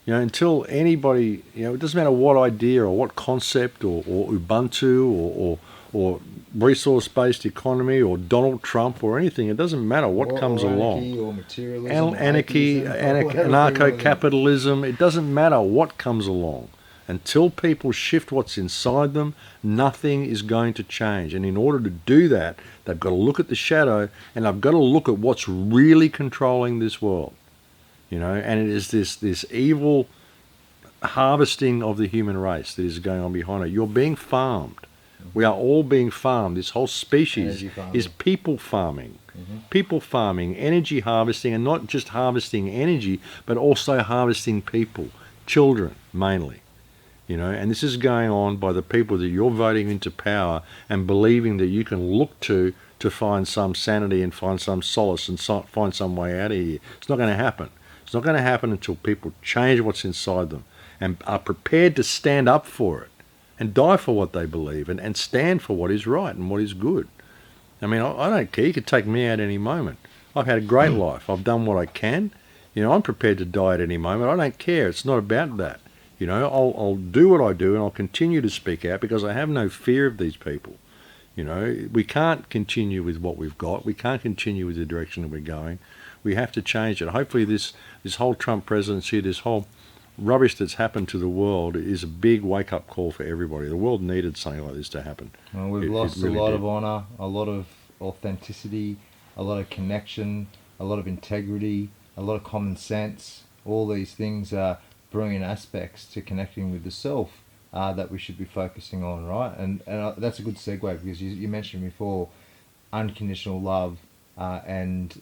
anybody, it doesn't matter what idea or what concept or Ubuntu or resource-based economy or Donald Trump or anything. It doesn't matter what comes along. Or materialism. Anarchy, anarcho-capitalism. It doesn't matter what comes along. Until people shift what's inside them, nothing is going to change. And in order to do that, they've got to look at the shadow, and they've got to look at what's really controlling this world. And it is this evil harvesting of the human race that is going on behind it. You're being farmed. We are all being farmed. This whole species is people farming. People farming, energy harvesting, and not just harvesting energy, but also harvesting people, children mainly. And this is going on by the people that you're voting into power and believing that you can look to to find some sanity and find some solace and find some way out of here. It's not going to happen. It's not going to happen until people change what's inside them and are prepared to stand up for it and die for what they believe and stand for what is right and what is good. I mean, I don't care. You could take me out any moment. I've had a great life. I've done what I can. You know, I'm prepared to die at any moment. I don't care. It's not about that. You know, I'll do what I do and I'll continue to speak out because I have no fear of these people. You know, we can't continue with what we've got. We can't continue with the direction that we're going. We have to change it. Hopefully this whole Trump presidency, this whole rubbish that's happened to the world is a big wake-up call for everybody. The world needed something like this to happen. Well, we've lost really a lot of honour, a lot of authenticity, a lot of connection, a lot of integrity, a lot of common sense. All these things are brilliant aspects to connecting with the self that we should be focusing on, right? And that's a good segue because you mentioned before unconditional love and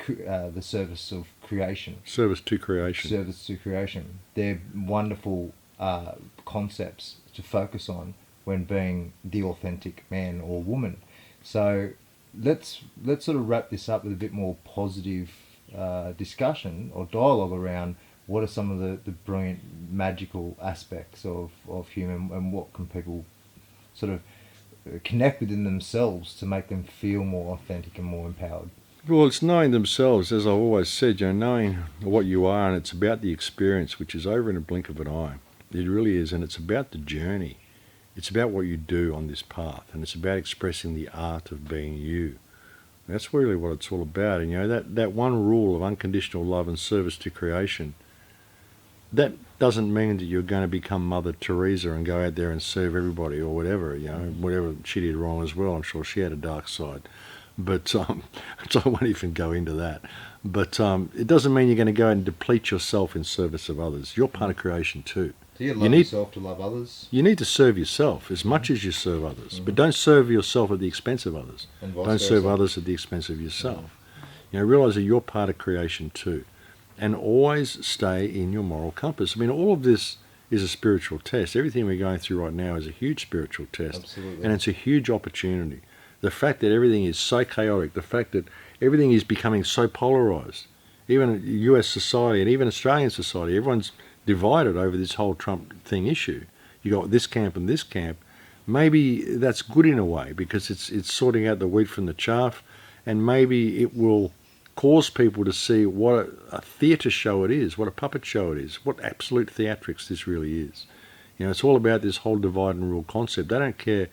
the service of creation. Service to creation. Service to creation. They're wonderful concepts to focus on when being the authentic man or woman. So let's sort of wrap this up with a bit more positive discussion or dialogue around what are some of the brilliant magical aspects of human and what can people sort of connect within themselves to make them feel more authentic and more empowered. Well, it's knowing themselves, as I've always said, you know, knowing what you are, and it's about the experience, which is over in a blink of an eye. It really is, and it's about the journey. It's about what you do on this path, and it's about expressing the art of being you. That's really what it's all about. And, you know, that one rule of unconditional love and service to creation, that doesn't mean that you're going to become Mother Teresa and go out there and serve everybody or whatever, you know, whatever she did wrong as well. I'm sure she had a dark side. But so I won't even go into that. But it doesn't mean you're going to go and deplete yourself in service of others. You're part of creation too. So you love yourself to love others. You need to serve yourself as much as you serve others. Mm-hmm. But don't serve yourself at the expense of others. Don't serve others at the expense of yourself. Mm-hmm. You know, realise that you're part of creation too. And always stay in your moral compass. I mean, all of this is a spiritual test. Everything we're going through right now is a huge spiritual test. Absolutely. And it's a huge opportunity. The fact that everything is so chaotic, the fact that everything is becoming so polarised, even US society and even Australian society, everyone's divided over this whole Trump thing issue. You got this camp and this camp. Maybe that's good in a way because it's sorting out the wheat from the chaff, and maybe it will cause people to see what a theatre show it is, what a puppet show it is, what absolute theatrics this really is. You know, it's all about this whole divide and rule concept. They don't care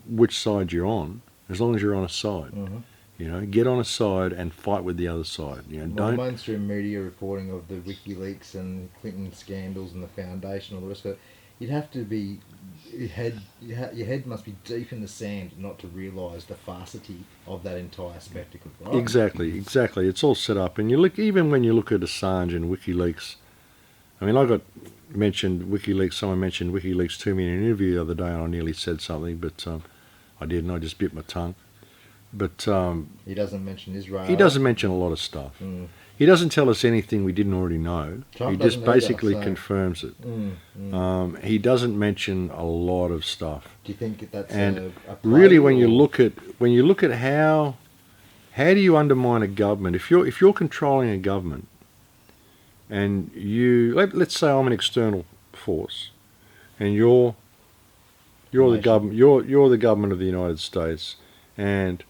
which side you're on, as long as you're on a side. Mm-hmm. You know, get on a side and fight with the other side. You know, don't. Mainstream media reporting of the WikiLeaks and Clinton scandals and the Foundation, all the rest of it. You'd have to be your head must be deep in the sand not to realise the farcity of that entire spectacle. Right? Exactly. It's all set up, and you look even when you look at Assange and WikiLeaks. I mean, I got mentioned WikiLeaks. Someone mentioned WikiLeaks to me in an interview the other day, and I nearly said something, but I didn't. I just bit my tongue. But he doesn't mention Israel. He doesn't mention a lot of stuff. Mm. He doesn't tell us anything we didn't already know. Trump he just basically confirms it. He doesn't mention a lot of stuff. Do you think that's a really when you look at how do you undermine a government? If you're controlling a government, and let's say I'm an external force, and you're the government. You're the government of the United States, and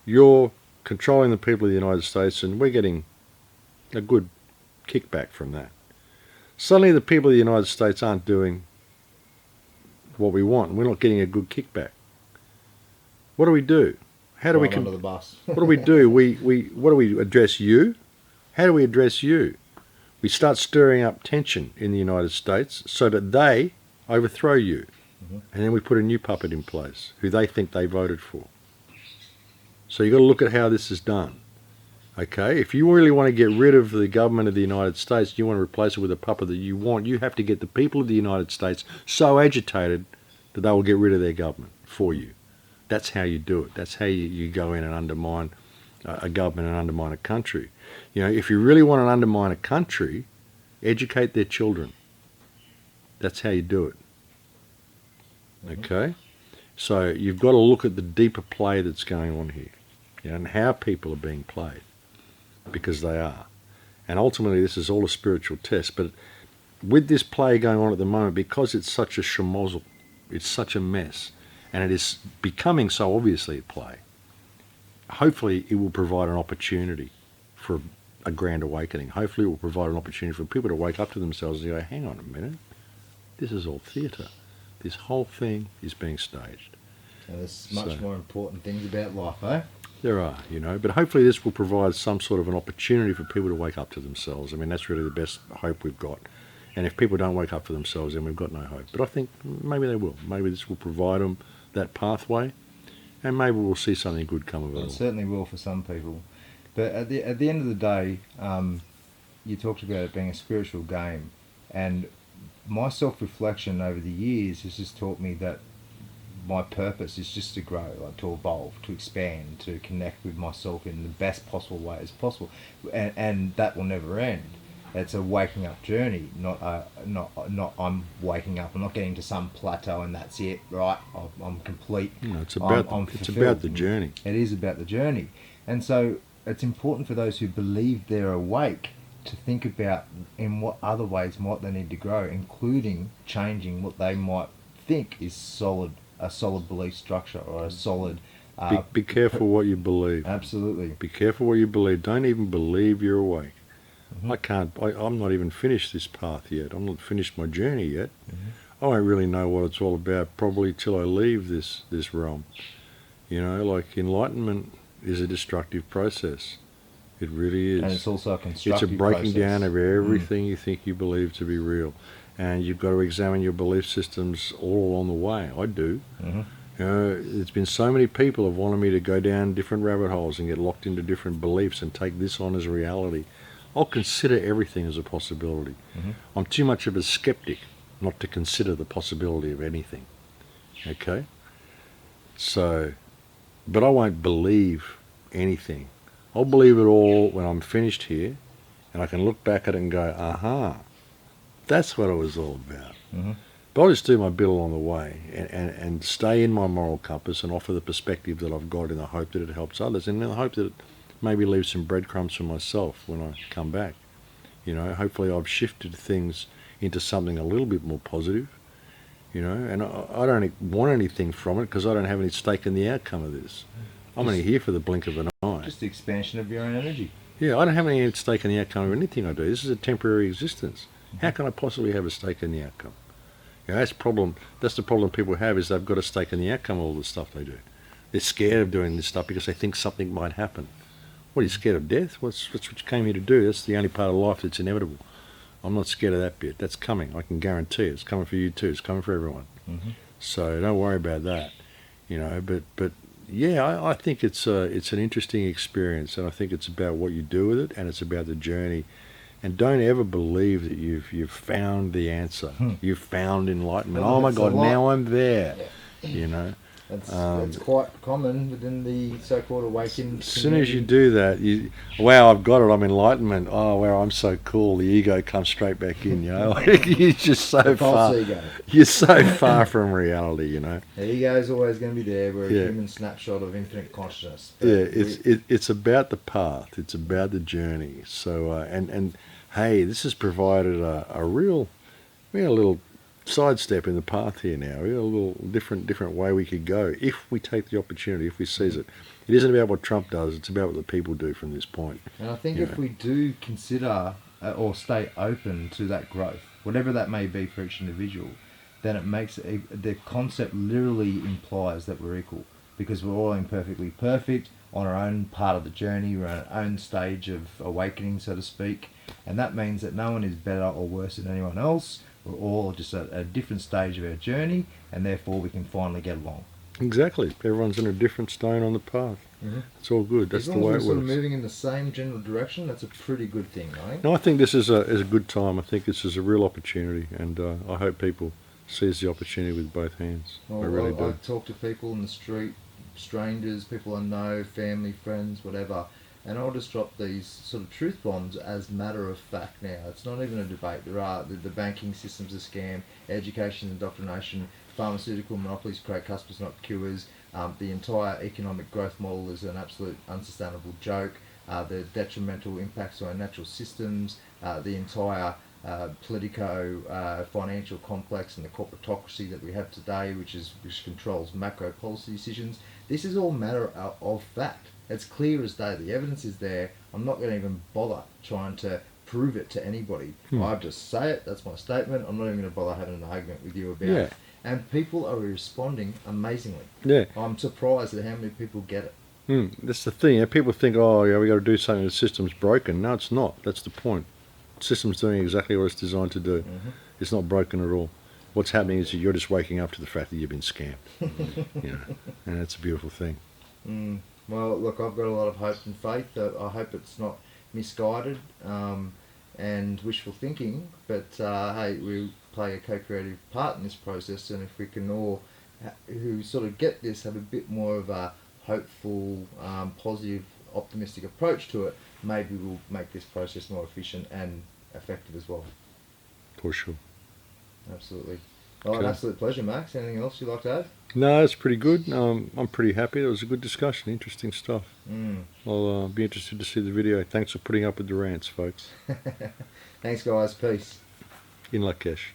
you're controlling the people of the United States, and we're getting a good kickback from that. Suddenly the people of the United States aren't doing what we want. We're not getting a good kickback. What do we do? How do we under the bus? What do we do? What do we address you? How do we address you? We start stirring up tension in the United States so that they overthrow you. Mm-hmm. And then we put a new puppet in place who they think they voted for. So you've got to look at how this is done. Okay, if you really want to get rid of the government of the United States, you want to replace it with a puppet that you want, you have to get the people of the United States so agitated that they will get rid of their government for you. That's how you do it. That's how you go in and undermine a government and undermine a country. You know, if you really want to undermine a country, educate their children. That's how you do it. Okay? So you've got to look at the deeper play that's going on here, and how people are being played, because they are. And ultimately this is all a spiritual test. But with this play going on at the moment, because it's such a schmozzle, it's such a mess, and it is becoming so obviously at play, hopefully it will provide an opportunity for a grand awakening. Hopefully it will provide an opportunity for people to wake up to themselves and go, hang on a minute, this is all theatre. This whole thing is being staged. And there's much more important things about life, eh? There are, but hopefully this will provide some sort of an opportunity for people to wake up to themselves. I mean, that's really the best hope we've got. And if people don't wake up for themselves, then we've got no hope. But I think maybe they will. Maybe this will provide them that pathway, and maybe we'll see something good come of it all. It certainly will for some people. But at the end of the day, you talked about it being a spiritual game, and my self-reflection over the years has just taught me that my purpose is just to grow, like to evolve, to expand, to connect with myself in the best possible way as possible, and that will never end. It's a waking up journey, not I'm waking up. I'm not getting to some plateau and that's it, right? I'm complete. It's about the journey. It is about the journey, and so it's important for those who believe they're awake to think about in what other ways might they need to grow, including changing what they might think is a solid belief structure or a solid. Be careful what you believe. Absolutely. Be careful what you believe. Don't even believe you're awake. Mm-hmm. I'm not even finished this path yet. I'm not finished my journey yet. Mm-hmm. I won't really know what it's all about probably till I leave this realm. Like enlightenment is a destructive process. It really is. And it's also a constructive It's a breaking process. down of everything you think you believe to be real. And you've got to examine your belief systems all along the way. I do. Mm-hmm. There's been so many people have wanted me to go down different rabbit holes and get locked into different beliefs and take this on as reality. I'll consider everything as a possibility. Mm-hmm. I'm too much of a skeptic not to consider the possibility of anything. Okay? So, but I won't believe anything. I'll believe it all when I'm finished here, and I can look back at it and go, aha, that's what it was all about. Mm-hmm. But I'll just do my bit along the way and stay in my moral compass and offer the perspective that I've got in the hope that it helps others, and in the hope that it maybe leave some breadcrumbs for myself when I come back. Hopefully I've shifted things into something a little bit more positive, and I don't want anything from it because I don't have any stake in the outcome of this. I'm only here for the blink of an eye. Just the expansion of your own energy. Yeah, I don't have any stake in the outcome of anything I do. This is a temporary existence. How can I possibly have a stake in the outcome? That's the problem people have, is they've got a stake in the outcome of all the stuff they do. They're scared of doing this stuff because they think something might happen. What, are you scared of death? That's what you came here to do. That's the only part of life that's inevitable. I'm not scared of that bit. That's coming. I can guarantee it. It's coming for you too. It's coming for everyone. Mm-hmm. So don't worry about that. But yeah, I think it's an interesting experience, and I think it's about what you do with it, and it's about the journey. And don't ever believe that you've found the answer. You've found enlightenment. Well, oh my it's a God, lot. now I'm there. Yeah. It's quite common within the so-called awakened As soon as you do that, wow, I've got it, I'm enlightenment. Oh, wow, I'm so cool. The ego comes straight back in, You're just so the false far. ego. You're so far from reality, The ego is always going to be there. We're a human snapshot of infinite consciousness. But it's about the path. It's about the journey. So, and hey, this has provided a real little sidestep in the path here now. A little different way we could go if we take the opportunity, if we seize it. It isn't about what Trump does, it's about what the people do from this point. And I think if we do consider or stay open to that growth, whatever that may be for each individual, then it makes the concept literally implies that we're equal, because we're all imperfectly perfect on our own part of the journey. We're on our own stage of awakening, so to speak, and that means that no one is better or worse than anyone else. We're all just at a different stage of our journey, and therefore we can finally get along. Exactly. Everyone's in a different stone on the path. Mm-hmm. It's all good. That's the way it works. As long as we're sort of moving in the same general direction, that's a pretty good thing, right? No, I think this is a good time. I think this is a real opportunity, and I hope people seize the opportunity with both hands. Well, I really do. I talk to people in the street, strangers, people I know, family, friends, whatever, and I'll just drop these sort of truth bombs as matter of fact now. It's not even a debate. There are the banking system's a scam, education and indoctrination, pharmaceutical monopolies create customers, not cures. The entire economic growth model is an absolute unsustainable joke. The detrimental impacts on our natural systems, the entire politico-financial complex and the corporatocracy that we have today, which controls macro policy decisions. This is all matter of fact. It's clear as day. The evidence is there. I'm not going to even bother trying to prove it to anybody. I just say it. That's my statement. I'm not even going to bother having an argument with you about it. And people are responding amazingly. Yeah. I'm surprised at how many people get it. That's the thing. People think, oh, yeah, we got to do something. The system's broken. No, it's not. That's the point. The system's doing exactly what it's designed to do. It's not broken at all. What's happening is you're just waking up to the fact that you've been scammed. And that's a beautiful thing. Well, look, I've got a lot of hope and faith. I hope it's not misguided and wishful thinking, but hey, we play a co-creative part in this process, and if we can all, who sort of get this, have a bit more of a hopeful, positive, optimistic approach to it, maybe we'll make this process more efficient and effective as well. For sure. Absolutely. Well, an absolute pleasure, Max. Anything else you'd like to add? No, it's pretty good. I'm pretty happy. It was a good discussion. Interesting stuff. I'll be interested to see the video. Thanks for putting up with the rants, folks. Thanks, guys. Peace. In Lakesh.